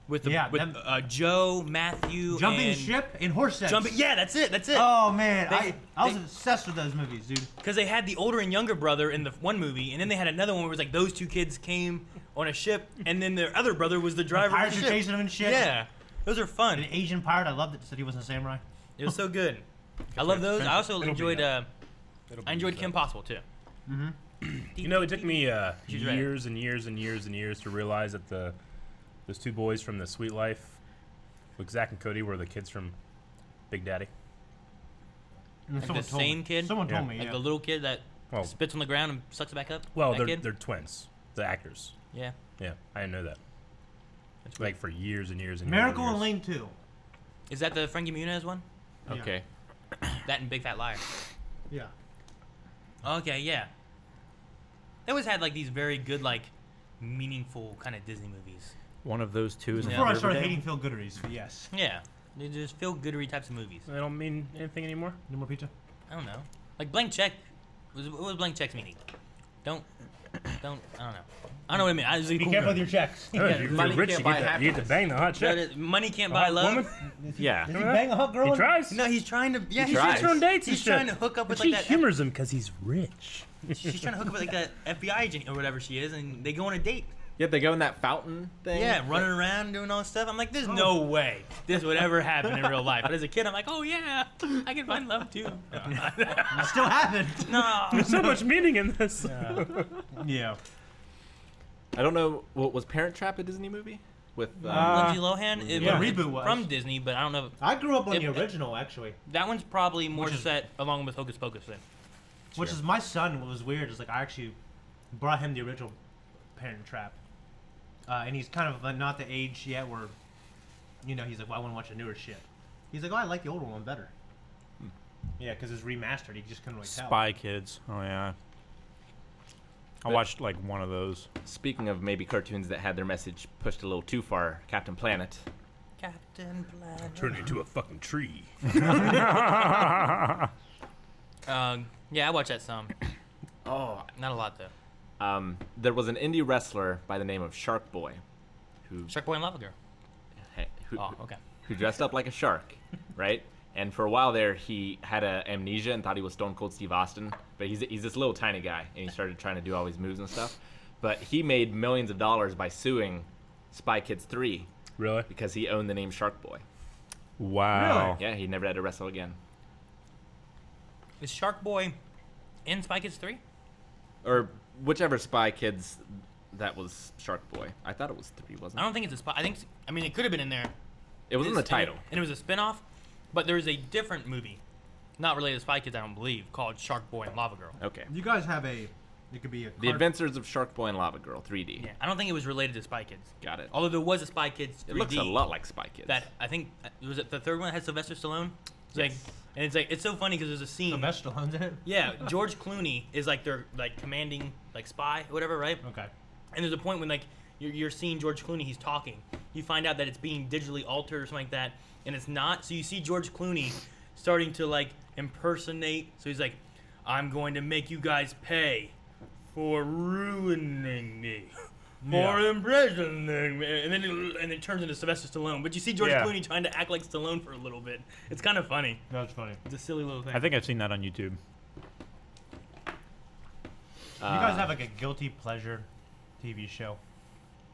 with Yeah, them- Joe, Matthew, Jumping and ship and horse sex. Jumping. Yeah, that's it. That's it. Oh man, They- I was they- obsessed with those movies, dude. Because they had the older and younger brother in the one movie, and then they had another one where it was like those 2 kids came on a ship, and then their other brother was the driver of Pirates the were ship. chasing them and shit. Yeah, those are fun. An Asian pirate, I loved it. Said he wasn't a samurai. It was so good. I love those. I also It'll be enjoyed. that. I enjoyed Kim Possible too. You know, it took me She's right. years and years and years and years to realize that those 2 boys from The Sweet Life, like Zach and Cody, were the kids from Big Daddy. And Like someone the told same me. kid? Someone told Yeah. me, Like yeah. the little kid that Well, spits on the ground and sucks it back up. well, That kid? they're twins, the actors. Yeah. Yeah, I didn't know that. That's Like for years and years and Miracle years. and Lane 2. Is that the Frankie Muniz one? Yeah. Okay. That and Big Fat Liar. Yeah. Okay, yeah. They always had like these very good, like meaningful kind of Disney movies. One of those 2 is in Before I started Riverdale. hating Phil Gooderies, but yes. Yeah. They just feel goodery types of movies. They don't mean anything anymore. No more pizza? I don't know. Like Blank Check. What was Blank Check's meaning? Don't. I don't know. I don't know what it means. I was a Be cool careful girl. with your checks. Oh, if you're money rich, can't you buy get, you get to bang the hot But chick. money can't The buy hot love. woman. Yeah. Does he bang a hot girl? He in- tries. No, he's trying to. Yeah, He he's tries. Takes her on dates and He's shit. trying to hook up with But she like that. humors him because he's rich. She's trying to hook up with like that FBI agent or whatever she is, and they go on a date. Yeah, they go in that fountain thing. Yeah, running around doing all this stuff. I'm like, there's no way this would ever happen in real life. But as a kid, I'm like, oh yeah, I can find love too. You still haven't. No. There's so much meaning in this. Yeah. I don't know. What was Parent Trap a Disney movie? With Lindsay Lohan. It yeah. was Reboot was. from Disney, but I don't know. I grew up on the It- original, actually. That one's probably more Which is- set along with Hocus Pocus then. Which is my son. What was weird is like I actually brought him the original Parent Trap, and he's kind of not the age yet where, you know, he's like, well, I want to watch the newer shit. He's like, oh, I like the older one better. Yeah, because it's remastered. He just couldn't really tell. Spy Kids. Oh yeah. I watched like one of those. Speaking of maybe cartoons that had their message pushed a little too far, Captain Planet. Captain Planet. Turn into a fucking tree. Yeah, I watch that some. Oh, Not a lot though. there was an indie wrestler by the name of Shark Boy, who Shark Boy and Lava Girl. who, Oh, okay. who dressed up like a shark, right? And for a while there, he had amnesia and thought he was Stone Cold Steve Austin. But he's this little tiny guy, and he started trying to do all these moves and stuff. But he made millions of dollars by suing Spy Kids 3 Really? because he owned the name Shark Boy. Wow. Yeah, he never had to wrestle again. Is Shark Boy in Spy Kids 3? Or whichever Spy Kids that was Shark Boy. I thought it was 3, wasn't I it? don't think it's a spy. I mean, it could have been in there. It was in the It's- title. And it was a spin-off, but there is a different movie, not related to Spy Kids, I don't believe, called Shark Boy and Lava Girl. Okay. You guys have a. It could be a. The Adventures of Shark Boy and Lava Girl, 3D. Yeah, I don't think it was related to Spy Kids. Got it. Although there was a Spy Kids 3D. It looks a lot like Spy Kids. That I think was it the third one that had Sylvester Stallone. It's like, and it's like it's so funny because there's a scene. Sylvester Stallone's in it. Yeah, George Clooney is like their like commanding like spy or whatever, right? Okay. And there's a point when like you're seeing George Clooney, he's talking. You find out that it's being digitally altered or something like that, and it's not. So you see George Clooney starting to like impersonate. So he's like, "I'm going to make you guys pay for ruining me." For imprisoning me, and then it turns into Sylvester Stallone. But you see George Yeah. Clooney trying to act like Stallone for a little bit. It's kind of funny. That's funny. It's a silly little thing. I think I've seen that on YouTube. You guys have like a guilty pleasure TV show.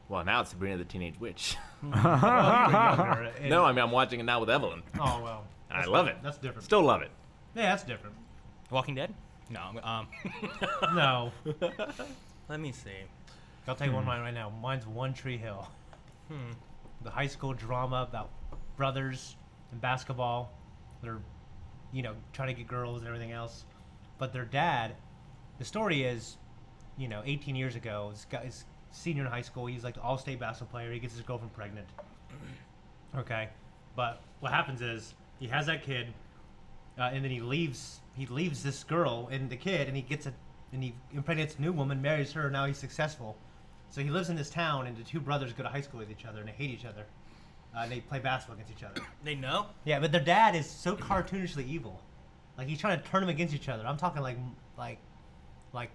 Well, now it's Sabrina the Teenage Witch. Well, you were younger, and- No, I mean I'm watching it now with Evelyn. Oh well. And I love it. That's different. Still love it. Yeah, that's different. Walking Dead? No. No. Let me see. I'll tell you one of mine right now. Mine's One Tree Hill. The high school drama about brothers in basketball. They're, trying to get girls and everything else. But their dad, the story is, 18 years ago, this guy is senior in high school. He's like the all-state basketball player. He gets his girlfriend pregnant. Okay. But what happens is he has that kid, and then he leaves this girl and the kid, and he impregnates a new woman, marries her. Now he's successful. So he lives in this town, and the two brothers go to high school with each other, and they hate each other. And they play basketball against each other. They know? Yeah, but their dad is so cartoonishly evil. Like he's trying to turn them against each other. I'm talking like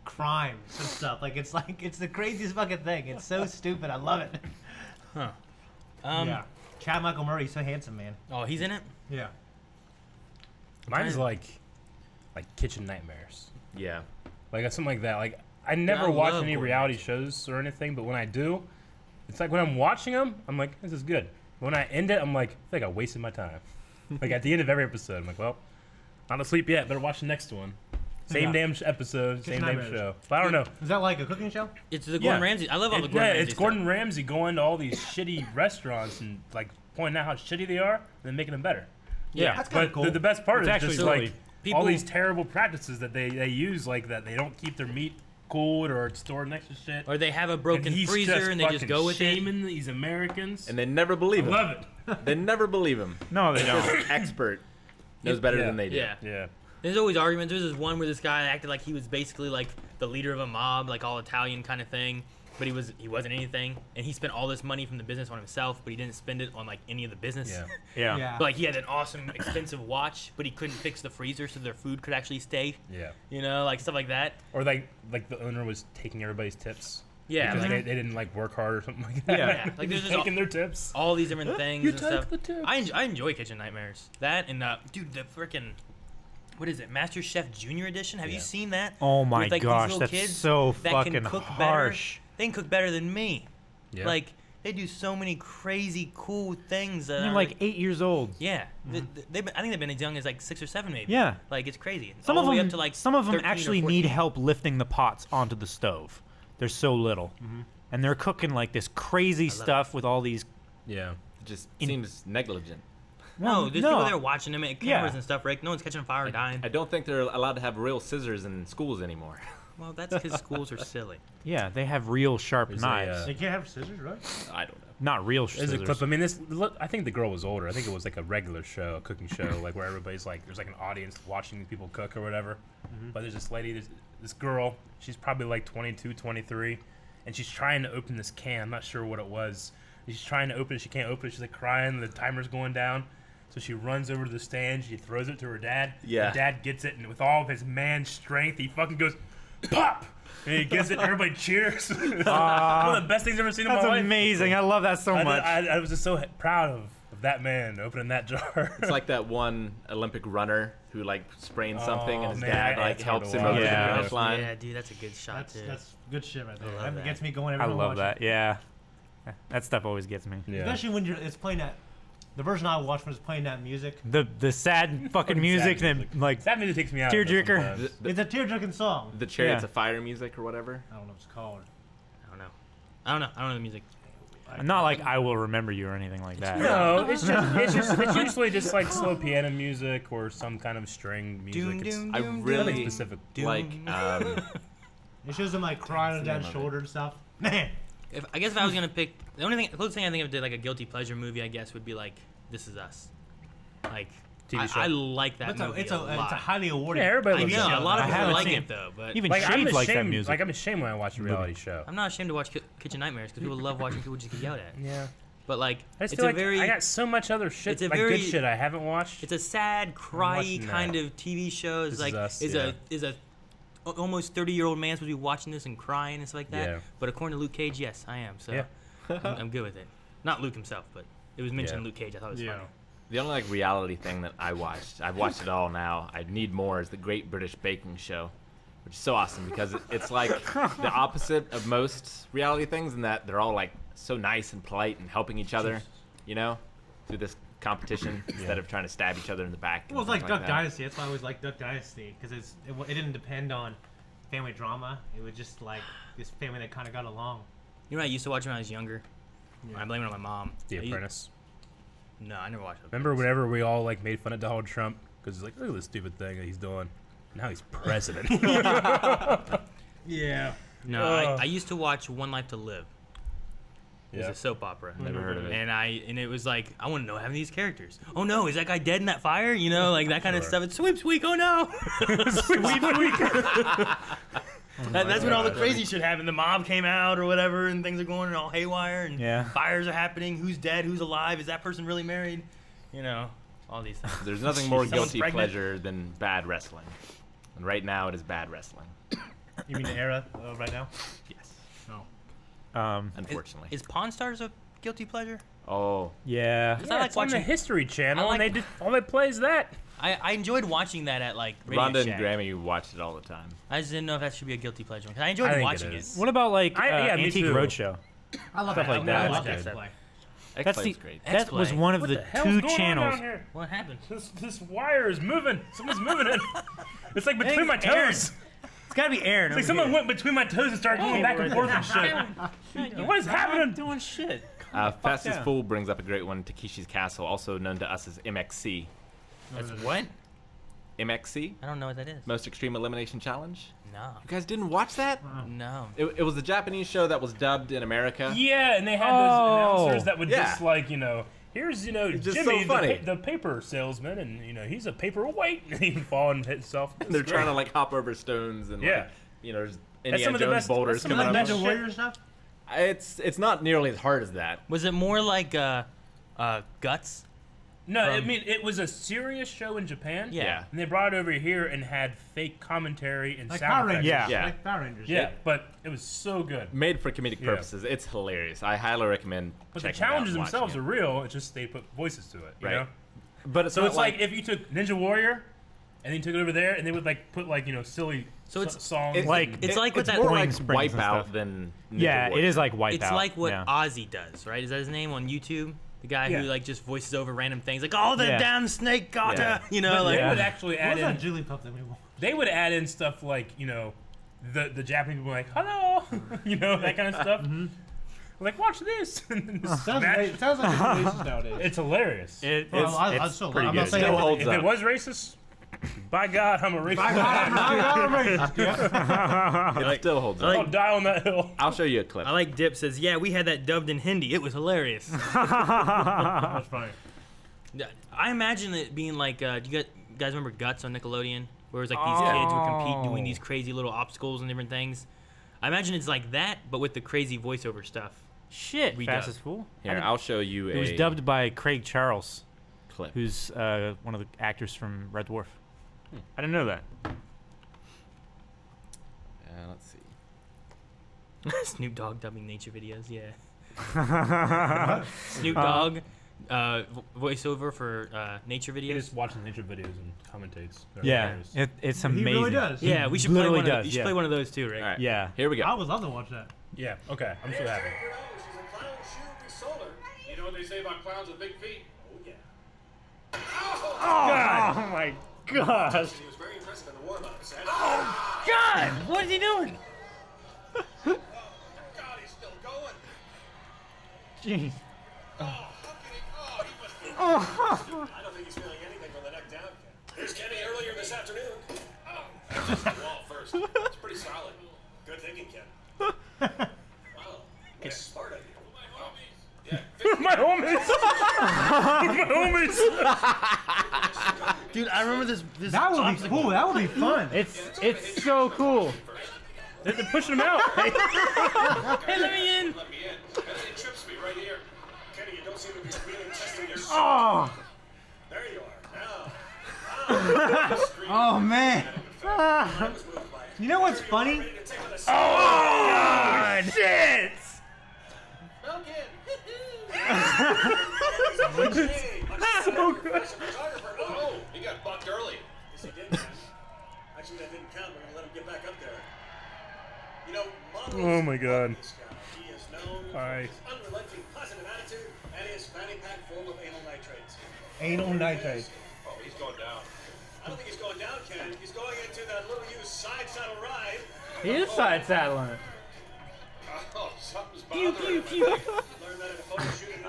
crimes and stuff. It's the craziest fucking thing. It's so stupid. I love it. Huh. Yeah. Chad Michael Murray's so handsome, man. Oh, he's in it? Yeah. Mine's like Kitchen Nightmares. Yeah. Like something like that. Like I never I watch love any Gordon reality shows or anything, but when I do, it's like when I'm watching them, I'm like, this is good. When I end it, I'm like, I think I wasted my time. Like at the end of every episode, I'm like, well, not asleep yet. Better watch the next one. Same damn episode, Kitchen same damn Nightmares. show. But I don't know. Is that like a cooking show? It's the Gordon Ramsay. I love all the Gordon Ramsay it's stuff. Gordon Ramsay going to all these shitty restaurants and like pointing out how shitty they are and then making them better. Yeah. That's kind But of cool. the best part It's is actually just silly. like all People- these terrible practices that they use, like that they don't keep their meat cooled or stored next to shit. Or they have a broken And he's freezer and they just fucking go with it. shaming these Americans. And they never believe I him. love it. They never believe him. No, they don't. This expert knows better Yeah. than they do. Yeah. Yeah. There's always arguments. There's this one where this guy acted like he was basically like the leader of a mob, like all Italian kind of thing, but he wasn't anything, and he spent all this money from the business on himself, but he didn't spend it on like any of the business. Yeah. Yeah. Yeah. Like he had an awesome, expensive watch, but he couldn't fix the freezer so their food could actually stay. Yeah. Like stuff like that. Or like the owner was taking everybody's tips. Yeah, Because like, they didn't like work hard or something like that. Yeah. like there's just taking their tips. all these different things You and take stuff. the tips. I enjoy Kitchen Nightmares. That and dude, the freaking what is it? Master Chef Junior Edition. Have you Yeah. seen that? Oh my With, like, these gosh, little that's kids so that fucking can cook harsh. Better. They can cook better than me. Yeah. Like they do so many crazy cool things. They're like 8 years old. yeah, I think they've been as young as like 6 or 7 maybe. Yeah. like it's crazy. Some All of the way them, up to like some of them 13 or actually 14. need help lifting the pots onto the stove. They're so little, and they're cooking like this crazy stuff with all these. Yeah. It just seems negligent. No, there's people there watching them at cameras Yeah. and stuff, right? No one's catching fire or dying. I don't think they're allowed to have real scissors in schools anymore. Well, that's because schools are silly. Yeah, they have real sharp There's knives. They can't have scissors, right? I don't know. Not real There's scissors. a clip. I mean, I think the girl was older. I think it was like a regular show, a cooking show, like where everybody's like, there's like an audience watching these people cook or whatever. But there's this lady, this girl. She's probably like 22, 23, and she's trying to open this can. I'm not sure what it was. She's trying to open it. She can't open it. She's like crying. The timer's going down. So she runs over to the stand. She throws it to her dad. Yeah. Her dad gets it, and with all of his man strength, he fucking goes, pop! And he gets it, and everybody cheers. One of the best things I've ever seen in That's my life. amazing. I love that so much. I was just so proud of that man opening that jar. It's like that one Olympic runner who like sprained something, and his man, dad like it's hard helps to him watch. over Yeah. the finish line. Yeah, dude, that's a good shot too. That's good shit right there. I love That that. gets me going every I time love watch that. it. Yeah, that stuff always gets me. Yeah. Especially when it's playing that. The version I watched was playing that music. The sad fucking music, Sad then like That music takes me out. Tearjerker. Sometimes. It's a tear-jerking song. The Chariots Yeah. of Fire music or whatever. I don't know what it's called. I don't know the music. not like I will remember you or anything like that. No, it's usually just like slow piano music or some kind of string music. Doom, It's doom, I doom, really doom. specific. like. It shows him like crying on the name dad's of it? shoulder and stuff. Man, I guess if I was gonna pick, the closest thing I think of to like a guilty pleasure movie, I guess, would be like This Is Us. Like, TV show. I like that it's movie a lot. highly awarded. Yeah, everybody I loves know that a lot of I people haven't like seen it though, but Even Like I'm Shave like that ashamed. music. Like I'm ashamed when I watch a reality show. I'm not ashamed to watch Kitchen Nightmares because people love watching people just get yelled at. Yeah. But like, I just it's feel a like very, I got so much other shit, it's a like very- good shit I haven't watched. it's a sad, cryy watching kind that. of TV show. It's This like, Is Us, is yeah. a almost 30-year-old man supposed to be watching this and crying and stuff like that? Yeah. But according to Luke Cage, yes, I am. So Yeah. I'm good with it. Not Luke himself, but it was mentioned Yeah. Luke Cage. I thought it was Yeah. funny. The only like reality thing that I've watched it all now. I need more is the Great British Baking Show. which is so awesome because it's like the opposite of most reality things in that they're all like so nice and polite and helping each other, you know, through this competition instead of trying to stab each other in the back. Well, it's and like things Duck Dynasty. That's why I always liked Duck Dynasty because it didn't depend on family drama. It was just like this family that kind of got along. You know what I used to watch when I was younger? Yeah. I blame it on my mom. The I used- Apprentice. No, I never watched it. Remember whenever we all like made fun of Donald Trump because he's like, look at this stupid thing that he's doing. Now he's president. Yeah. No, I used to watch One Life to Live. It was a soap opera. Never heard of it. And it was like, I want to know having these characters. Oh no, is that guy dead in that fire? You know, like that kind of Sure. stuff. It's sweep squeak. Oh no. That's when all the crazy shit happened. The mob came out or whatever, and things are going all haywire, and Yeah. fires are happening. Who's dead? Who's alive? Is that person really married? You know, all these things. There's nothing more Someone's guilty pregnant. pleasure than bad wrestling. And right now it is bad wrestling. You mean the era right now? Yes. Unfortunately. Is Pawn Stars a guilty pleasure? Oh. Yeah. I like it's on the watching- History Channel, I like- and all they play is that. I enjoyed watching that at like Radio Rhonda and Shack. Grammy watched it all the time. I just didn't know if that should be a guilty pleasure because I enjoyed I think it watching it. is. What about like yeah, me Antique too. Roadshow? I love Stuff it. like that. I love That's that good. play. That's X-Play's the great. that was X-Play. one of What the the hell's two going on channels. down here? What happened? This wire is moving. Someone's moving it. It's like between my Aaron. toes. It's gotta be Aaron. It's like someone went between my toes and started going back and forth and shit. What is happening? doing shit. Fastest down. Fool brings up a great one, Takeshi's Castle, also known to us as MXC. That's what? MXC? I don't know what that is. Most Extreme Elimination Challenge? No. You guys didn't watch that? No. It was a Japanese show that was dubbed in America. Yeah, and they had those announcers that would Yeah. just like, here's, It's just Jimmy, so funny. the paper salesman, and, he's a paperweight. And he would fall and hit himself. They're trying to like hop over stones and Yeah. there's some Indiana of the Jones best- boulders that's some of coming the up. best Ninja Warrior stuff? It's not nearly as hard as that. Was it more like Guts? No, I mean, it was a serious show in Japan. Yeah. And they brought it over here and had fake commentary and Like sound Power effects. Rangers. Yeah. Like Power Rangers. Yeah, but it was so good. Made for comedic Yeah. purposes. It's hilarious. I highly recommend But the checking it out challenges and watching themselves it. are real. It's just they put voices to it, you Right. know? But it's So not it's like if you took Ninja Warrior and then you took it over there and they would like put like, silly So it's- songs. It's Like- It's like what it's that more Boing like Springs and Wipeout stuff. than Ninja Yeah, Warrior. it is like Wipeout. It's like what yeah. Ozzy does, right? Is that his name on YouTube? The guy Yeah. who like just voices over random things, like "Oh, the Yeah. damn snake got Yeah. you know, But like they would actually What add was that in Jigglypuff that we watched? they would add in stuff like, the Japanese people were like, hello, that kind of stuff. Like, watch this. And then just Sounds smash- like it's racist nowadays. It's hilarious. It's I it's still pretty I'm not good. saying Still it- holds If up. it was racist, by God, I'm a racist. It still holds up. I'll die on that hill. I'll show you a clip. I like Dip says, yeah, we had that dubbed in Hindi. It was hilarious. That's funny. I imagine it being like, do you guys remember Guts on Nickelodeon? Where it was like these kids would compete doing these crazy little obstacles and different things. I imagine it's like that, but with the crazy voiceover stuff. Shit, Redub. Fastest Fool. Here, I'll show you It was a dubbed by Craig Charles, clip. who's one of the actors from Red Dwarf. I didn't know that. Let's see. Snoop Dogg dubbing nature videos, yeah. Snoop Dogg voiceover for nature He videos. just watches nature videos and commentates. They're Yeah, hilarious. it's He amazing. really does. He Yeah, we should play literally one. does. You should yeah. play one of those too, right? All right. Yeah. Here we go. I would love to watch that. Yeah, okay, I'm so happy. She's a clown shoe be solar. You know what they say about clowns with big feet? Oh, yeah. Oh my gosh. He was very impressive in the warm-ups. And God, what is he doing? God, he's still going. Jeez. Oh, how can he? Oh, he must be. I don't think he's feeling anything from the neck down. Here's Kenny earlier this afternoon. Oh, just the wall first. It's pretty solid. Good thinking, Ken. Wow, nice smart idea. Yeah, My homies! My homies! Dude, I remember this. That would be cool. That would be fun. It's so cool. They're pushing him out. Hey, let me in. let me in. It trips me right here. Kenny, you don't seem to be feeling testing your. Oh. There you are. Now. Oh man. I was moved by it. You know what's funny? Ready to take on the Oh shit. Milk So good. Oh, he got bucked early. Yes, he did, man. I Actually, that didn't count. We're going to let him get back up there. You know, Oh my God. This guy. He is known Hi. for his unrelenting positive attitude and his fanny pack full of anal nitrates. Anal nitrate. Oh, he's going down. I don't think he's going down, Ken. He's going into that little used side saddle ride. He is side saddling it. Oh, something's bothering him. Learned that in a photo shoot.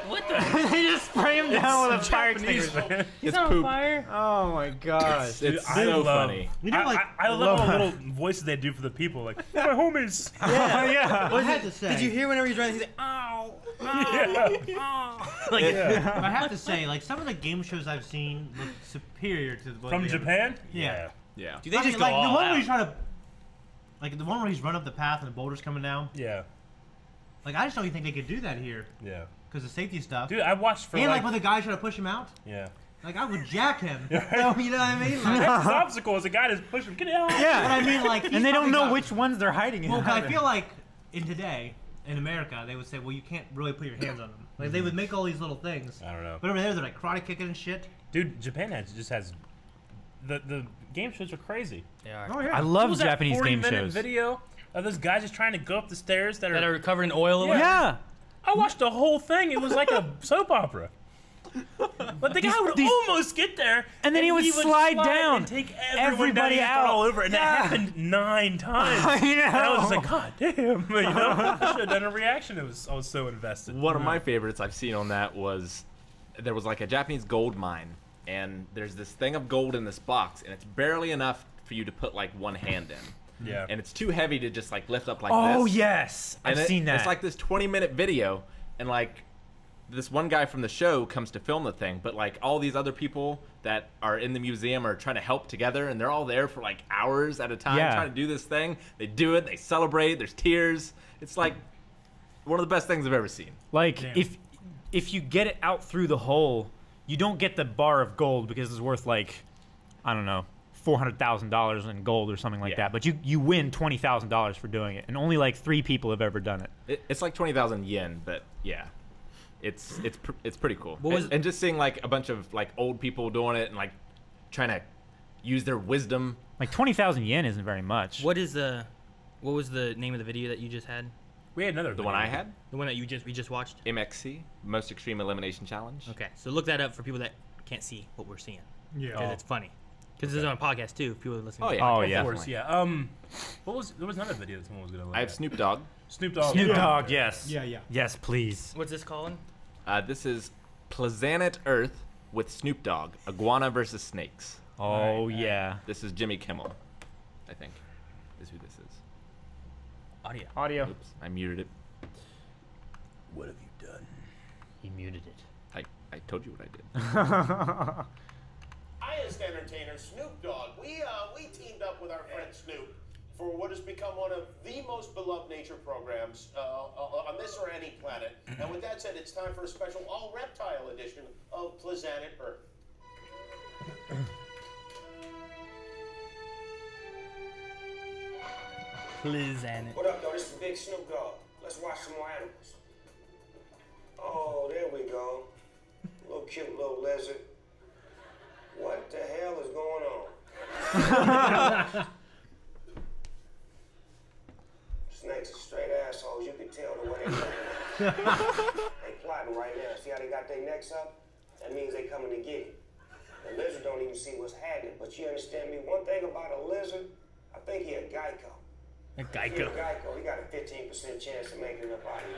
What the? They just spray him down with a fire extinguisher. He's It's on poop. fire. Oh my gosh. It's I so love- funny. You know, like, I love the little voices they do for the people, like my homies. Yeah. I had to say. Did you hear whenever he's running? He's like, ow, like, I have to say, like, some of the game shows I've seen look superior to the From Japan? Yeah. Yeah. do they I just mean, go like the all one where out? he's trying to, like the one where he's run up the path and the boulder's coming down. Yeah. Like, I just don't even think they could do that here Yeah. because of safety stuff. Dude, I watched for and like like when the guy trying to push him out, yeah. like I would jack him. You know what I mean? Like, Next obstacle is a guy that's pushing. Get out. but Yeah. I mean, like, And they don't know which ones they're hiding in. Well, 'cause I feel like in today, in America, they would say, well, you can't really put your hands on them. Like they would make all these little things. I don't know. But over there, they're like karate kicking and shit. Dude, Japan just has the game shows are crazy. They are. Oh yeah. I What love was that Japanese game 40-minute shows. video of this guy just trying to go up the stairs that That are covered in oil. or Yeah. whatever? Yeah. I watched the whole thing. It was like a soap opera. But the guy would these- almost get there, And then he would slide down. and take everybody Everybody down out. all over, and Yeah. that happened 9 times. I know. And I was just like, God damn, you know, I should have done a reaction. I was so invested. One of my favorites I've seen on that was there was like a Japanese gold mine, and there's this thing of gold in this box, and it's barely enough for you to put like one hand in. Yeah. And it's too heavy to just like lift up like Oh this. yes, I've And seen that. It's like this 20-minute video, and like this one guy from the show comes to film the thing, but like all these other people that are in the museum are trying to help together, and they're all there for like hours at a time Yeah. trying to do this thing. They do it, they celebrate, there's tears. It's like one of the best things I've ever seen. Like Damn. if you get it out through the hole, you don't get the bar of gold because it's worth like, I don't know, $400,000 in gold or something like Yeah. that. But you win $20,000 for doing it, and only like 3 people have ever done it. It's like 20,000 yen, but yeah. It's pretty cool. What was- and just seeing like a bunch of like old people doing it and like trying to use their wisdom. Like 20,000 yen isn't very much. What was the name of the video that you just had? We had another The one I had, The one that we just watched? MXC, Most Extreme Elimination Challenge. Okay, so look that up for people that can't see what we're seeing. Yeah. Because it's funny. Because this is on a podcast too. If people are listening. Oh to yeah. Oh, of yeah. Of course. course, yeah. There was another video that someone was gonna look I have at. Snoop Dogg. Snoop Dogg. Snoop Yeah. Dogg, yes. Yeah, yeah. Yes, please. What's this called? This is Planet Earth with Snoop Dogg, Iguana versus Snakes. Oh yeah. This is Jimmy Kimmel, I think, is who this is. Audio. Audio. Oops, I muted it. What have you done? He muted it. I told you what I did. Highest entertainer Snoop Dogg. We teamed up with our friend Snoop for what has become one of the most beloved nature programs on this or any planet. And with that said, it's time for a special all-reptile edition of Planet Earth. Please, Anna. What up, though? This is Big Snoop Dogg. Let's watch some more animals. Oh, there we go. Little cute little lizard. What the hell is going on? Snakes are straight assholes. You can tell the way they look. They plotting right now. See how they got their necks up? That means they coming to get it. The lizard don't even see what's happening. But you understand me? One thing about a lizard, I think he a Geico. A If Geico. he a Geico, he got a 15% chance of making it up out of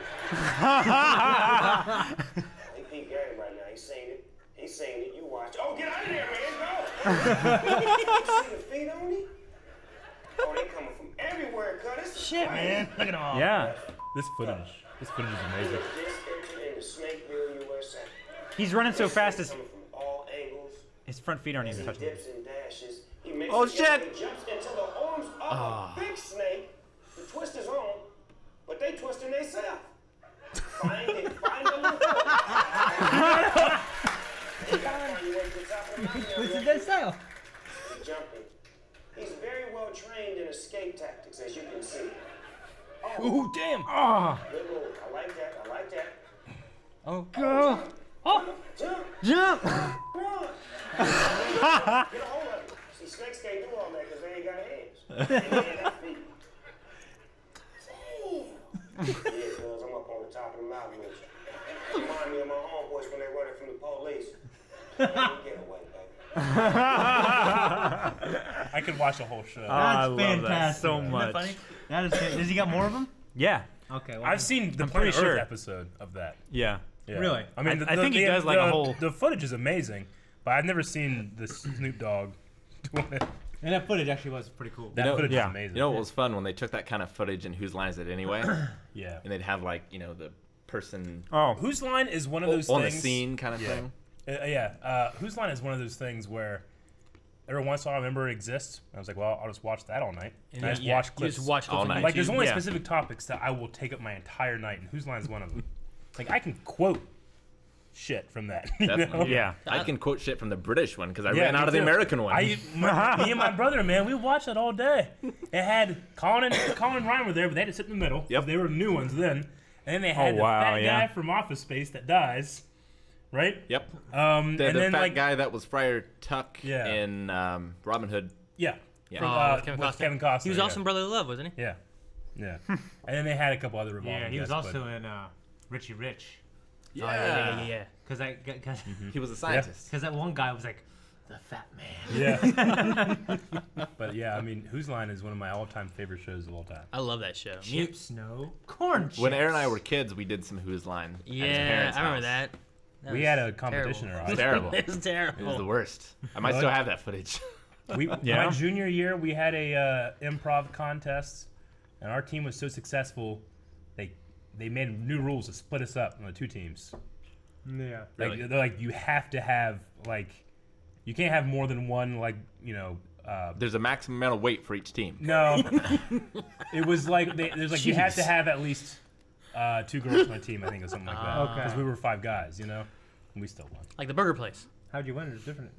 here. He peep game right now. He's seen it. He's seen it. You watch. Oh, get out of there, man. Go. You see the feet on him? Oh, they coming from everywhere, cut. It's Shit, man. Look at them all. Yeah. This footage is amazing. This entered into Snakeville, USA. He's running so fast his Coming from all angles. his front feet aren't As even he touching. dips and dashes, he makes Oh, it shit. He jumps into the arms of a big snake. The twist is on, but they twisting themselves. Find the loophole. Twisted that style. He's jumping. He's very well trained in escape tactics, as you can see. Ooh, damn. Oh, Good move. I like that. I like that. Oh. go. Jump! Get a hold of it. See, snakes can't do all that because they ain't got hands. They ain't got feet. Damn. Yeah, cuz I'm up on the top of the mountain with you. Remind me of my homeboys when they running from the police. Get away, baby. I could watch a whole show. I That's love that fantastic. so Isn't that much. funny? That is. Has he got more of them? Yeah, Okay. Well, I've seen the I'm Planet pretty Earth sure. episode of that. yeah. Yeah. Really? I mean, I think he does like a whole. The footage is amazing, but I've never seen the Snoop Dogg doing it. And that footage actually was pretty cool. That know- footage yeah. is amazing. You know what was fun when they took that kind of footage and Whose Line Is It Anyway? Yeah. And they'd have like, you know, the person Oh, Whose Line is one of those on the things. scene kind of Yeah. thing. Whose Line is one of those things where every once in a while I remember it exists. I was like, well, I'll just watch that all night. And I just watch You clips. just watch all clips on night. Like, there's YouTube. only Yeah. specific topics that I will take up my entire night, and Whose Line is one of them. Like, I can quote shit from that. You know? Definitely. yeah. I can quote shit from the British one because I Yeah, ran me out of the too. American one. Me and my brother, man, we watched it all day. It had Colin and Ryan were there, but they had to sit in the middle. 'Cause Yep. They were new ones then. And then they had the wow, fat yeah. guy from Office Space that dies, right? Yep. And The then fat like guy that was Friar Tuck Yeah. in Robin Hood. yeah, Yeah. from, with Kevin Costner. He was yeah. also in Brotherly Love, wasn't he? Yeah, yeah. And then they had a couple other revolving. Yeah, he was guests, also in Richie Rich. Yeah. Cause He was a scientist. that one guy was like the fat man. Yeah. But yeah, I mean, Whose Line is one of my all-time favorite shows of all time. I love that show. Chips, no corn chips. When Aaron and I were kids, we did some Whose Line. at his Yeah, parents' I remember house. that. That We was had a competition terrible. in our It was terrible. It was It terrible. was the worst. I might still have that footage. Yeah. My junior year, we had a improv contest, and our team was so successful, they made new rules to split us up into 2 teams. Yeah. Like, Really? they're like, you have to have like, you can't have more than one like, you know. There's a maximum amount of weight for each team. No, it was like there's like you have to have at least 2 girls on a team, I think, or something like that. Okay. Because we were 5 guys, you know, and we still won. Like the burger place. How'd you win? It was different.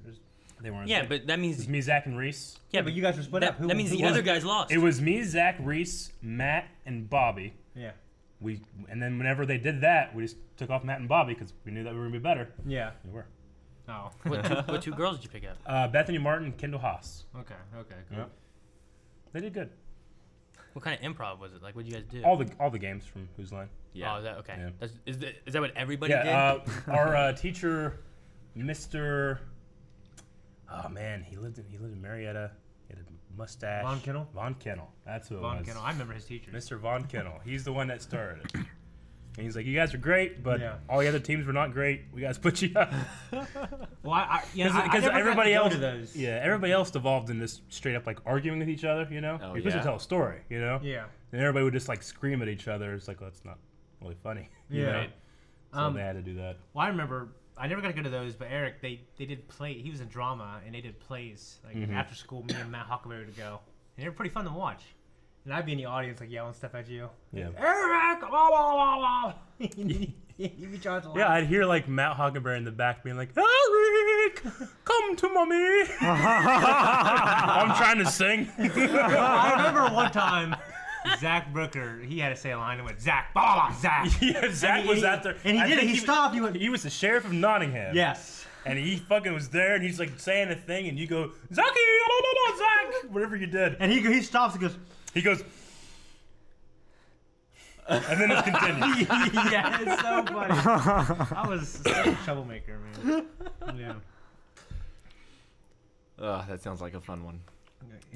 They weren't. Yeah, it but that was means me, Zach, and Reese. Yeah, but you guys were split that, up. Who- that means who the was other it? guys lost. It was me, Zach, Reese, Matt, and Bobby. Yeah. And then whenever they did that, we just took off Matt and Bobby because we knew that we were gonna be better. Yeah. We were. Oh. What two girls did you pick up? Bethany Martin, Kendall Haas. Okay. Okay. Cool. Yeah. They did good. What kind of improv was it? Like, what did you guys do? All the games from Whose Line. Yeah. Oh, is that okay? Yeah. Is that what everybody Yeah. did? Our teacher, Mr. Oh man, he lived in Marietta. He had a mustache. Von Kennel? Von Kennel. That's who it Von was. Kennel. I remember his teachers. Mr. Von Kennel. He's the one that started it. And he's like, you guys are great, but Yeah. all the other teams were not great. We guys put you up. Well, I Because never everybody got else, to go to those. yeah, everybody else devolved in this straight up like arguing with each other. You know, Oh, you're supposed yeah? to tell a story. You know, Yeah. and everybody would just like scream at each other. It's like, well, that's not really funny. you Yeah. know? So they had to do that. Well, I remember I never got to go to those, but Eric, they did play. He was in drama, and they did plays like after school. Me and Matt Huckleberry would go, and they were pretty fun to watch. And I'd be in the audience like yelling stuff at you. Yeah. Eric, blah, blah, blah, blah. You'd be trying to laugh. Yeah, I'd hear like Matt Huckleberry in the back being like, Eric, come to mommy. I'm trying to sing. I remember one time, Zach Brooker, he had to say a line and went, Zach, blah, blah, blah, Zach. Yeah, Zach was out there. And he I did it. think He stopped. He went, He was the sheriff of Nottingham. yes. And he fucking was there, and he's like saying a thing, and you go, Zachy, blah, blah, blah, Zach, whatever you did. And he stops and goes, He goes, and then it continues. yeah, it's so funny. I was such a troublemaker, man. Yeah. That sounds like a fun one.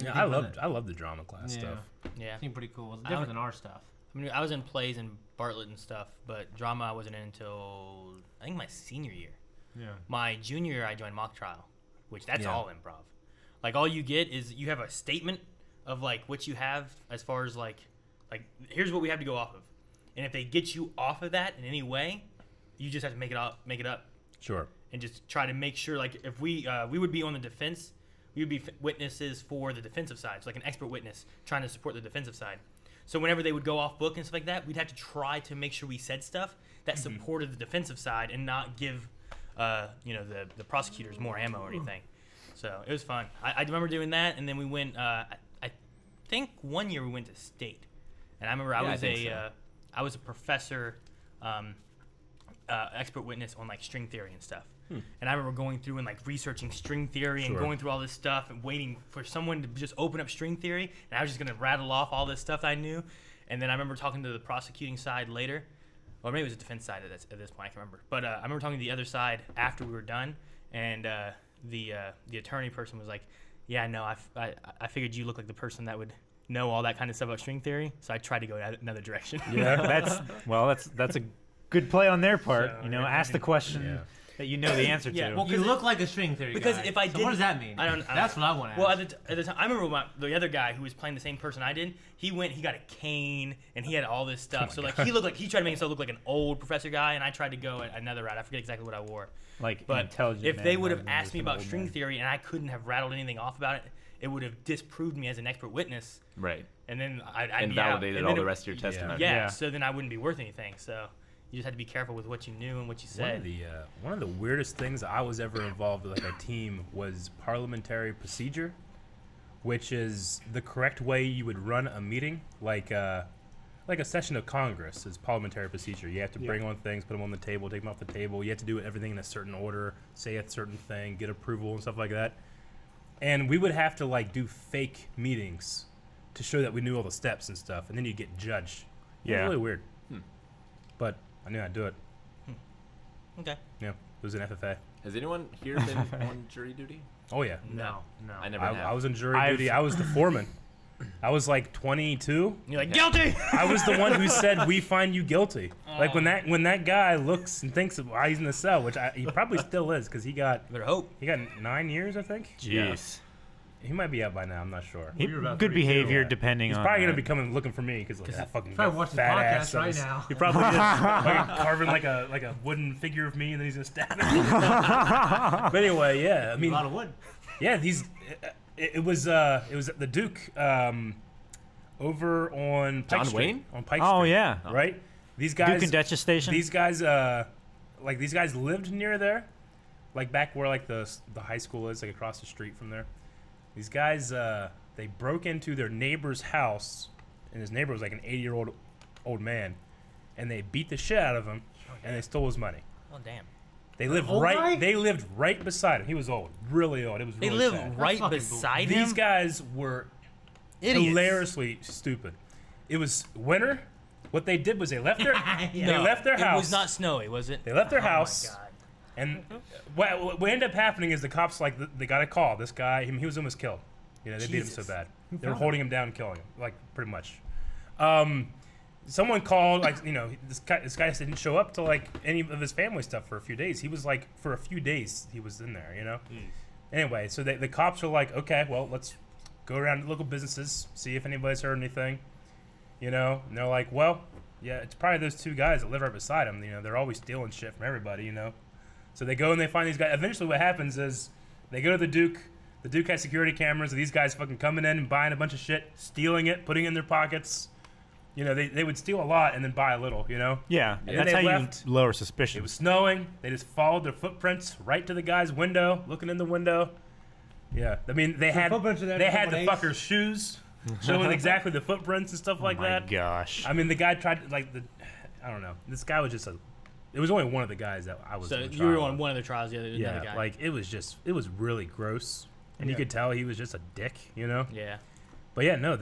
Yeah, I love the drama class stuff. Yeah. Seemed pretty cool. It's different than our stuff. I mean, I was in plays in Bartlett and stuff, but drama I wasn't in until I think my senior year. Yeah. My junior year, I joined mock trial, which that's Yeah. all improv. Like all you get is you have a statement of like what you have as far as like here's what we have to go off of, and if they get you off of that in any way, you just have to make it up, Sure. and just try to make sure like if we would be on the defense, we would be witnesses for the defensive side, so like an expert witness trying to support the defensive side. So whenever they would go off book and stuff like that, we'd have to try to make sure we said stuff that supported the defensive side and not give the prosecutors more ammo or anything. So it was fun. I remember doing that, and then we went. I think one year we went to state, and I remember I was a professor expert witness on like string theory and stuff. And I remember going through and like researching string theory and going through all this stuff and waiting for someone to just open up string theory, and I was just gonna rattle off all this stuff I knew. And then I remember talking to the prosecuting side later, or maybe it was the defense side at this point, I can't remember. But I remember talking to the other side after we were done, and the attorney person was like, "Yeah, no, I figured you look like the person that would know all that kind of stuff about string theory, so I tried to go another direction." Yeah, that's a good play on their part. So, you know, ask the question that you know the answer to. Well, You look like a string theory because guy. if I So didn't, what does that mean? I don't. That's what I want to Well, ask. at the time, I remember the other guy who was playing the same person I did. He got a cane and he had all this stuff. So like he tried to make himself look like an old professor guy, and I tried to go another route. I forget exactly what I wore. Like But intelligent. if man they would rather have than asked just me an about old string man. theory and I couldn't have rattled anything off about it, it would have disproved me as an expert witness, Right. and then I'd be out. Invalidated And all then the rest of your testimony. Yeah, so then I wouldn't be worth anything. So you just had to be careful with what you knew and what you said. One of the weirdest things I was ever involved with, like a team, was parliamentary procedure, which is the correct way you would run a meeting, like a session of Congress is parliamentary procedure. You have to bring on things, put them on the table, take them off the table. You have to do everything in a certain order, say a certain thing, get approval and stuff like that. And we would have to like do fake meetings to show that we knew all the steps and stuff, and then you get judged. It was really weird. But I knew I'd do it. Okay. Yeah, it was an FFA. Has anyone here been on jury duty? Oh yeah. No. I never have. I was in jury duty. I was the foreman. I was like 22. You're like, guilty! I was the one who said, "We find you guilty." Like when that guy looks and thinks of why he's in the cell, which he probably still is, because he got Better hope. 9 years, I think. Jeez. He might be out by now. I'm not sure. We were about Good 32. behavior, depending He's on. probably gonna be coming looking for me because like that fucking probably watching the fat podcast ass. right now. He probably is like carving like a wooden figure of me, and then he's gonna stab me. But anyway, yeah. I A mean, lot of wood. yeah. It was at the Duke over on Pike John Street, Wayne? on Pike Oh Street, yeah. right? These guys, Duke and Duchess Station. these guys lived near there, like back where like the high school is, like across the street from there. These guys they broke into their neighbor's house, and his neighbor was like an 80-year-old old man, and they beat the shit out of him, and they stole his money. Oh, damn. They lived old guy? They lived right beside him. He was old, really old. It was They really live sad. right fucking beside These him? guys were Idiots. hilariously stupid. It was winter. What they did was they left their Yeah. they left their house. It was not snowy, was it? They left their Oh, my house. God. And what ended up happening is the cops they got a call. This guy, he was almost killed. You know, they beat him so Jesus. bad. They were holding him down and killing him, like pretty much. Someone called, like, you know, this guy didn't show up to like any of his family stuff for a few days. He was like, for a few days he was in there, you know. Anyway, so the cops were like, okay, well, let's go around to local businesses, see if anybody's heard anything, you know. And they're like, well, yeah, it's probably those two guys that live right beside him. You know, they're always stealing shit from everybody, you know. So they go and they find these guys. Eventually, what happens is they go to the Duke. The Duke has security cameras. These guys fucking coming in and buying a bunch of shit, stealing it, putting it in their pockets. You know, they would steal a lot and then buy a little, you know. Yeah, And that's they how left. you lower suspicion. It was snowing. They just followed their footprints right to the guy's window, looking in the window. Yeah, I mean, they had footprints are there they for had the someone fucker's shoes, showing exactly the footprints and stuff like oh my that. gosh. I mean, the guy tried to, like, I don't know. This guy was just it was only one of the guys that I was So in the you were trial on with. one of the trials, the other Yeah, guy. like, it was really gross. And you Yeah. could tell he was just a dick, you know? Yeah. But yeah, no,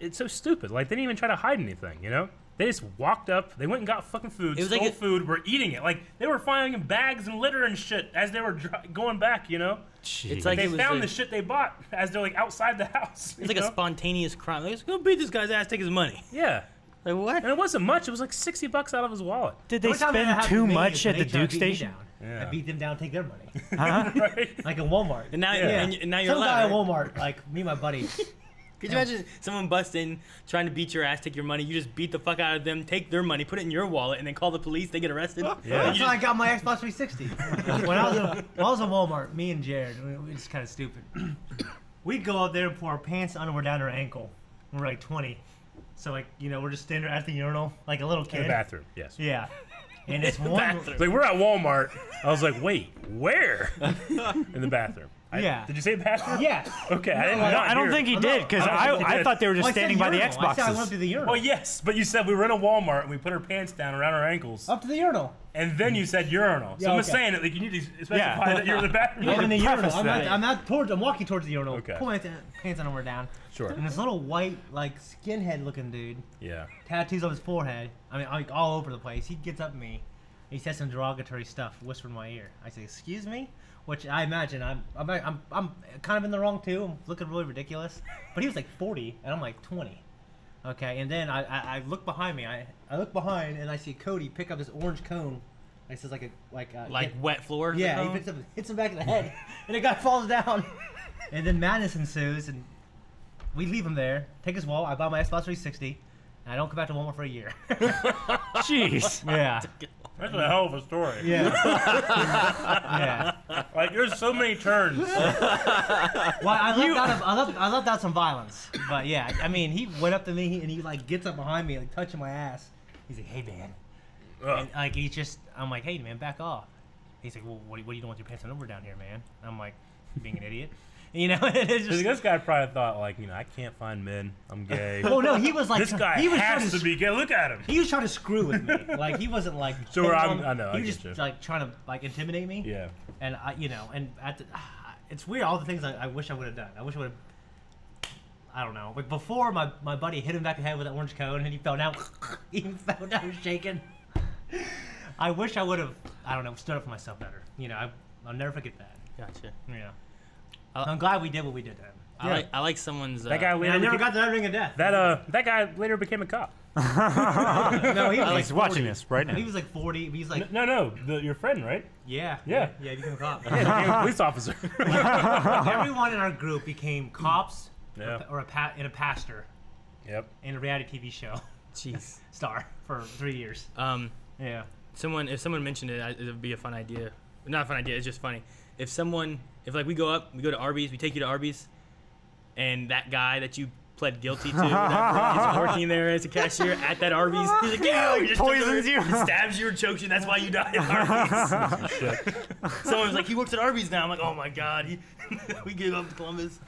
it's so stupid. Like, they didn't even try to hide anything, you know? They just walked up, they went and got fucking food, It was stole like food, were eating it. Like, they were finding bags and litter and shit as they were going back, you know? It's like They it was found a- the shit they bought as they're, like, outside the house. It's like you a know? spontaneous crime. Like, let's go beat this guy's ass, take his money. Yeah. Like, what? And it wasn't much. It was like $60 out of his wallet. Did they Only time that spend happened too to me much is at when the they tried Duke to beat me station? down. Yeah. I beat them down, take their money. Right? Like in Walmart. And now, Yeah. and now you're Some guy at allowed. Walmart, like me and my buddy. Could you imagine someone bust in, trying to beat your ass, take your money? You just beat the fuck out of them, take their money, put it in your wallet, and then call the police. They get arrested. Yeah. That's how I got my Xbox 360. when I was in Walmart, me and Jared, it's kind of stupid. We'd go out there and pull our pants and underwear down to our ankle. We were like 20. So, like, you know, we're just standing there at the urinal, like a little In kid. the bathroom, yes. Yeah. And it's one. bathroom. Like, we're at Walmart. I was like, wait, where? In the bathroom. Yeah. Did you say pastor? Yes. Okay, I didn't. No, not I don't hear think he it. did because I thought they were just Well, I said standing by the urinal. I said I went up Xboxes. to the urinal. Well, yes, but you said we were in a Walmart and we put our pants down around our ankles, Up to the urinal. and then you said urinal. So Yeah, I'm just okay. saying that like you need to specify Yeah. that you're in the bathroom. I'm in the urinal. preface that. I'm walking towards the urinal. Okay. Pull my pants underwear down. Sure. And this little white, like skinhead looking dude, Yeah. tattoos on his forehead. I mean, like all over the place. He gets up to me. He says some derogatory stuff, whispered in my ear. I say, "Excuse me," which I imagine I'm kind of in the wrong too. I'm looking really ridiculous. But he was like 40, and I'm like 20. Okay, and then I look behind me. I look behind, and I see Cody pick up this orange cone. It says like wet floor. yeah, cone? he picks up, hits him back in the head, and the guy falls down. And then madness ensues, and we leave him there. Take his wall. I buy my Xbox 360, and I don't come back to Walmart for a year. Jeez. Yeah. That's a hell of a story. Yeah. Yeah. Like there's so many turns. Well, I left out some violence, but yeah, I mean, he went up to me and he like gets up behind me, like touching my ass. He's like, "Hey, man," and like I'm like, "Hey, man, back off." He's like, "Well, what are you doing with your pants and over down here, man?" I'm like, being an idiot, you know. It's just, This guy probably thought like, I can't find men. I'm gay. well, no, he was like, This guy he was has trying to be gay. Look at him. He was trying to screw with me. Like he wasn't like. So hitting I'm- on- I know, I He was get just you. like trying to like intimidate me. Yeah. And it's weird. All the things I wish I would have done. I wish I would have. I don't know. Like before, my buddy hit him back in the head with an orange cone, and he fell down. He fell down shaking. I wish I would have. I don't know. Stood up for myself better. You know, I'll never forget that. Gotcha. Yeah. I'm glad we did what we did to him. I like someone's. That guy And later. I never became, got to that ring of death. that guy later became a cop. No, he was like He's watching 40. this right now. He was like 40. He's like, No, your friend, right? yeah, Yeah. yeah. He became a cop. Yeah, he became a police officer. Everyone in our group became cops Yeah. or a pastor Yep. in a reality TV show Jeez. star for 3 years. Yeah. If someone mentioned it, it would be a fun idea. Not a fun idea. It's just funny. If like we go to Arby's, we take you to Arby's, and that guy that you pled guilty to that is working there as a cashier at that Arby's, he's like, yeah, he just poisons you. stabs you or chokes you, and that's why you died at Arby's. Someone's like, he works at Arby's now. I'm like, oh my god, we gave up to Columbus.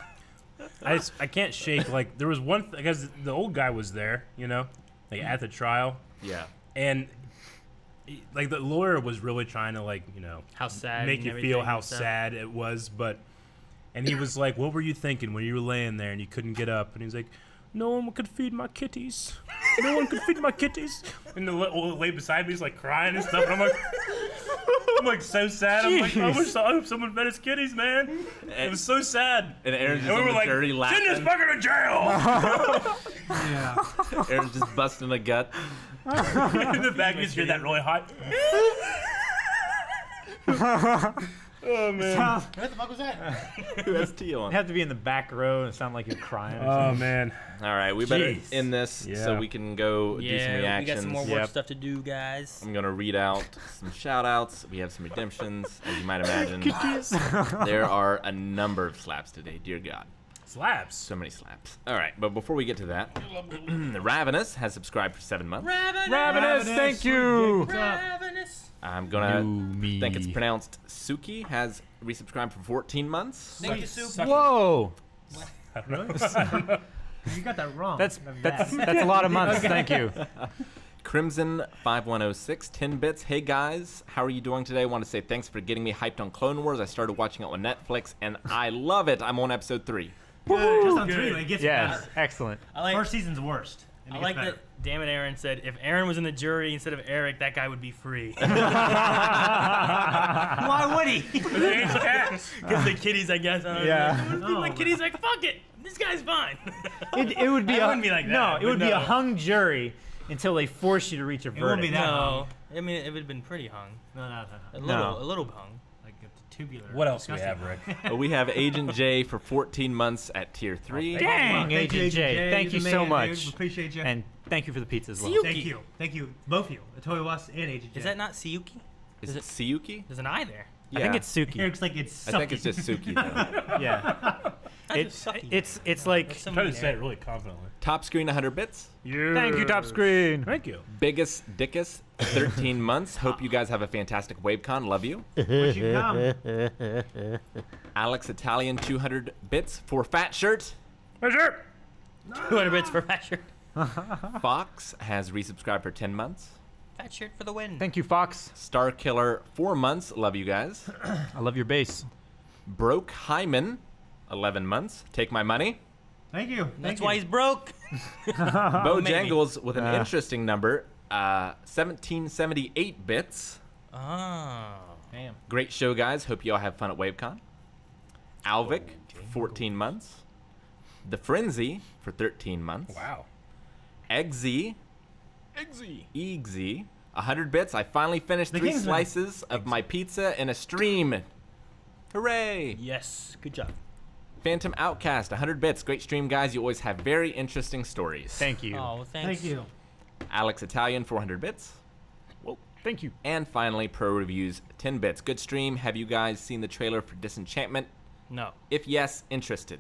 I can't shake like there was one because the old guy was there, like at the trial, Yeah. and like the lawyer was really trying to like How sad. make and you everything feel and how stuff. sad it was, and he was like, "What were you thinking when you were laying there and you couldn't get up?" And he's like, "No one could feed my kitties. No one could feed my kitties." And the old lady beside me is like crying and stuff. And I'm like so sad. I'm like, I hope someone fed his kitties, man. It was so sad. And Aaron's just And we on were the like, dirty send this laughing. fucker to jail. Yeah. Aaron's just busting a gut. In the back, you just hear that really hot. Oh man. What the fuck was that? Who has tea You on? have to be in the back row and sound like you're crying. Or Oh something. man. All right, we better Jeez. end this so Yeah. we can go do some Yeah, we reactions. got some more work Yep. stuff to do, guys. I'm gonna read out some shout outs. We have some redemptions, as you might imagine. There are a number of slaps today, dear God. Slaps. So many slaps. All right, but before we get to that, Ravenous has subscribed for 7 months. Ravenous, thank you. Ravenous. I'm gonna me. think it's pronounced Suki has resubscribed for 14 months. Thank you, Soup. Whoa, You got that wrong. that's bad. that's a lot of months. Thank you. Crimson 5106 10 bits. Hey guys, how are you doing today? I want to say thanks for getting me hyped on Clone Wars. I started watching it on Netflix and I love it. I'm on episode 3. Just on 3, it gets Yes, better. excellent. I like. First season's worst. It I gets like better. that. Damn it, Aaron said if Aaron was in the jury instead of Eric, that guy would be free. Why would he? Because the kitties, I guess. I don't Yeah. know. No, My kitties like fuck it. This guy's fine. It would be It wouldn't be like no, that, it would but be a no. hung jury until they force you to reach a verdict. wouldn't be that No, I mean it would have been pretty hung. No. A No. little hung. Like a tubular. What else do we disgusting. have, Rick? We have Agent J for 14 months at tier 3. Dang, Thank you, Agent J. Thank you You're the so man, much. dude. Appreciate you. And thank you for the pizza as well. See you. Thank you, both of you, Toy Was and Agent J. Is that not Siyuki? Is it Siyuki? There's an I there. I think it's Suki. It looks like it's. I think it's just Suki though. Yeah. It's like. That's so I'm trying to mean, say it Aaron. really confidently. Top screen 100 bits. Thank you, top screen. Thank you. Biggest Dickus 13 months. Hope you guys have a fantastic WaveCon. Love you. Wish you come. Alex Italian 200 bits for Fat Shirt. My shirt. 200 bits for Fat Shirt. Fox has resubscribed for 10 months. Fat Shirt for the win. Thank you, Fox. Star Killer 4 months. Love you guys. I love your bass. Broke Hyman 11 months. Take my money. Thank you. That's why he's broke. Bo maybe. Jangles with an interesting number. 1778 bits. Oh. Damn. Great show, guys. Hope you all have fun at WaveCon. Alvic, 14 months. The Frenzy for 13 months. Wow. Eggsy, 100 bits. I finally finished The 3 Kingsman. slices of my pizza in a stream. Hooray! Yes. Good job. Phantom Outcast, 100 bits. Great stream, guys. You always have very interesting stories. Thank you. Oh, well, thanks. Thank you. Alex Italian, 400 bits. Whoa, thank you. And finally, Pro Reviews, 10 bits. Good stream. Have you guys seen the trailer for Disenchantment? No. If yes, interested.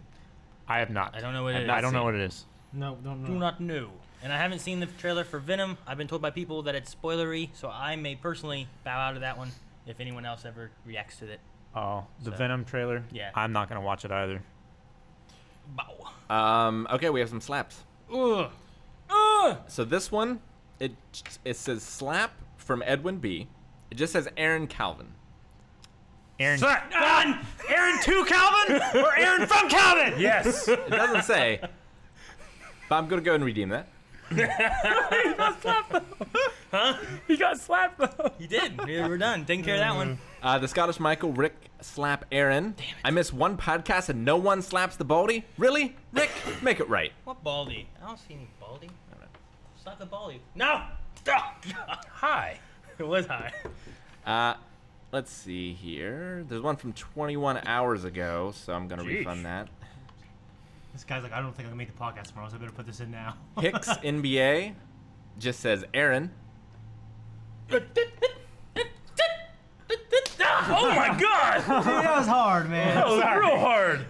I have not. I don't know what I've it is. not I don't know seen. what it is. No, don't know. Do not know. And I haven't seen the trailer for Venom. I've been told by people that it's spoilery, so I may personally bow out of that one if anyone else ever reacts to it. Oh, the So- Venom trailer? Yeah. I'm not going to watch it either. Bow. Okay, we have some slaps. Ugh. So this one, it says slap from Edwin B. It just says Aaron Calvin. Aaron. Aaron to Calvin or Aaron from Calvin? Yes. It doesn't say, but I'm gonna go and redeem that. He got slapped though. You did. We're done. Taking care of that one. The Scottish Michael, Rick slap Aaron. Damn it. I missed one podcast and no one slaps the baldy. Really, Rick? Make it right. What baldy? I don't see any baldy. Slap the baldy. No! Stop! Hi. It was high. Let's see here. There's one from 21 hours ago, so I'm gonna Jeez. refund that. This guy's like, I don't think I can make the podcast tomorrow, so I better put this in now. Hicks NBA just says Aaron. Oh my God. That was hard, man. That was real hard.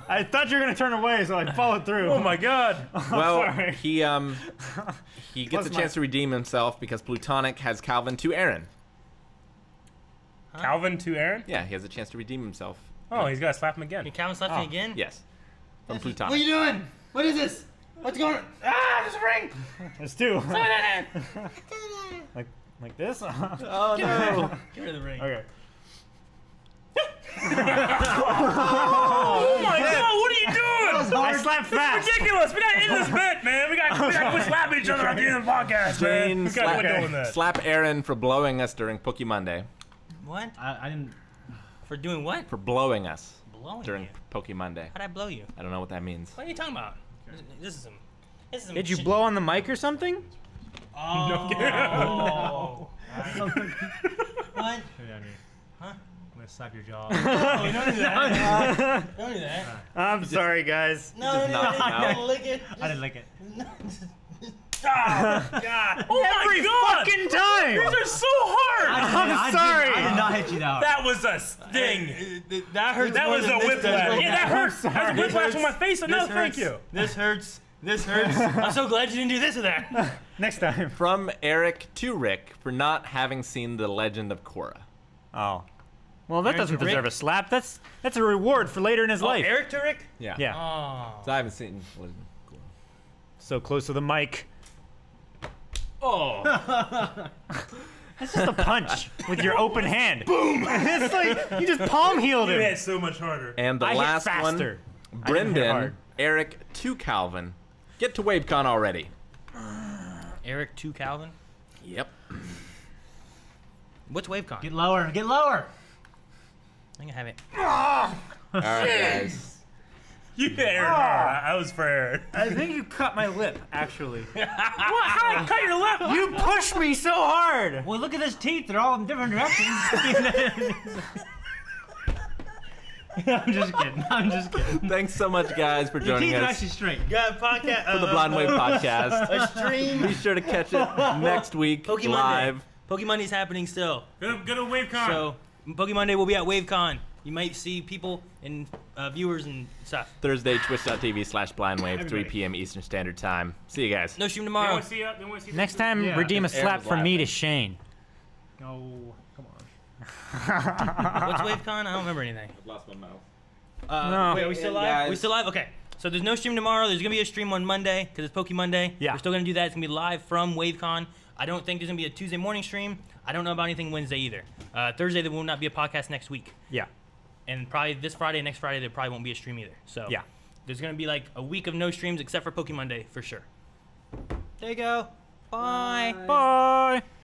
I thought you were going to turn away, so I followed through. Oh my God. Well, sorry. he gets a chance to redeem himself because Plutonic has Calvin to Aaron. Calvin to Aaron? Yeah, he has a chance to redeem himself. Oh, he's got to slap him again. Can Calvin slap me again? Yes, from What are Plutonic. you doing? What is this? What's going on? Ah, there's a ring. There's two. like this? Oh no! Get rid of the ring. Okay. Oh my God, what are you doing? I slapped fast. Ridiculous. We got to end this bit, man. We got to quit slapping each other at the end of the podcast, man. Jane We got to quit doing that. slap Aaron for blowing us during Pokemon Monday. What? I didn't. For doing what? For blowing us Blowing during you. Pokemon Monday. How'd I blow you? I don't know what that means. What are you talking about? This is some. This is some Did you shit. blow on the mic or something? Oh. What? Huh? I'm gonna slap your jaw. Oh, don't do that. Don't do that. I'm sorry, guys. No, just knocked him out. don't lick it. I didn't like it. God. Oh Every my God. fucking time. These are so hard. I'm sorry. I did not hit you that. That was a sting. That hurts. That more was than a this whiplash. does. Yeah, that hurts. That's a whiplash on my face. So no, This thank hurts. you. This hurts. This hurts. I'm so glad you didn't do this or that. Next time. From Eric to Rick for not having seen The Legend of Korra. Oh. Well, that Aaron doesn't to Rick? deserve a slap. That's a reward for later in his life. Eric to Rick? Yeah. Yeah. Oh. So I haven't seen Legend of Korra. So close to the mic. Oh. That's just a punch with your open hand. Boom! It's like you just palm healed You him. hit so much harder. And the I hit last faster. one, I didn't hit Brendan, hard. Eric to Calvin. Get to WaveCon already. Eric to Calvin? Yep. What's WaveCon? Get lower. Get lower. I think I have it. All right, guys. You hit Aaron hard. I was for Aaron. I think you cut my lip, actually. What? How did I cut your lip? You pushed me so hard. Well, look at his teeth. They're all in different directions. I'm just kidding. I'm just kidding. Thanks so much, guys, for Your joining teeth are us actually straight. Got a podcast. for the Blind Wave podcast. A stream. Be sure to catch it next week Pokemon live. Day. Pokemon Monday is happening still. Go to WaveCon. So, Pokemon Monday will be at WaveCon. You might see people and viewers and stuff. Thursday, twitch.tv/blindwave, 3 p.m. Eastern Standard Time. See you guys. No stream They tomorrow. want to see you. They want to see Next time, Yeah. redeem a Aaron's slap from me laughing. to Shane. No, come on. What's WaveCon? I don't remember anything. I've lost my mouth. No. Wait, are we still And live? guys- We still live? Okay. So there's no stream tomorrow. There's gonna be a stream on Monday because it's Poke Monday. Yeah. We're still gonna do that. It's gonna be live from WaveCon. I don't think there's gonna be a Tuesday morning stream. I don't know about anything Wednesday either. Thursday there will not be a podcast next week. Yeah. And probably this Friday, next Friday, there probably won't be a stream either. So Yeah. there's gonna be like a week of no streams except for Poke Monday for sure. There you go. Bye. Bye.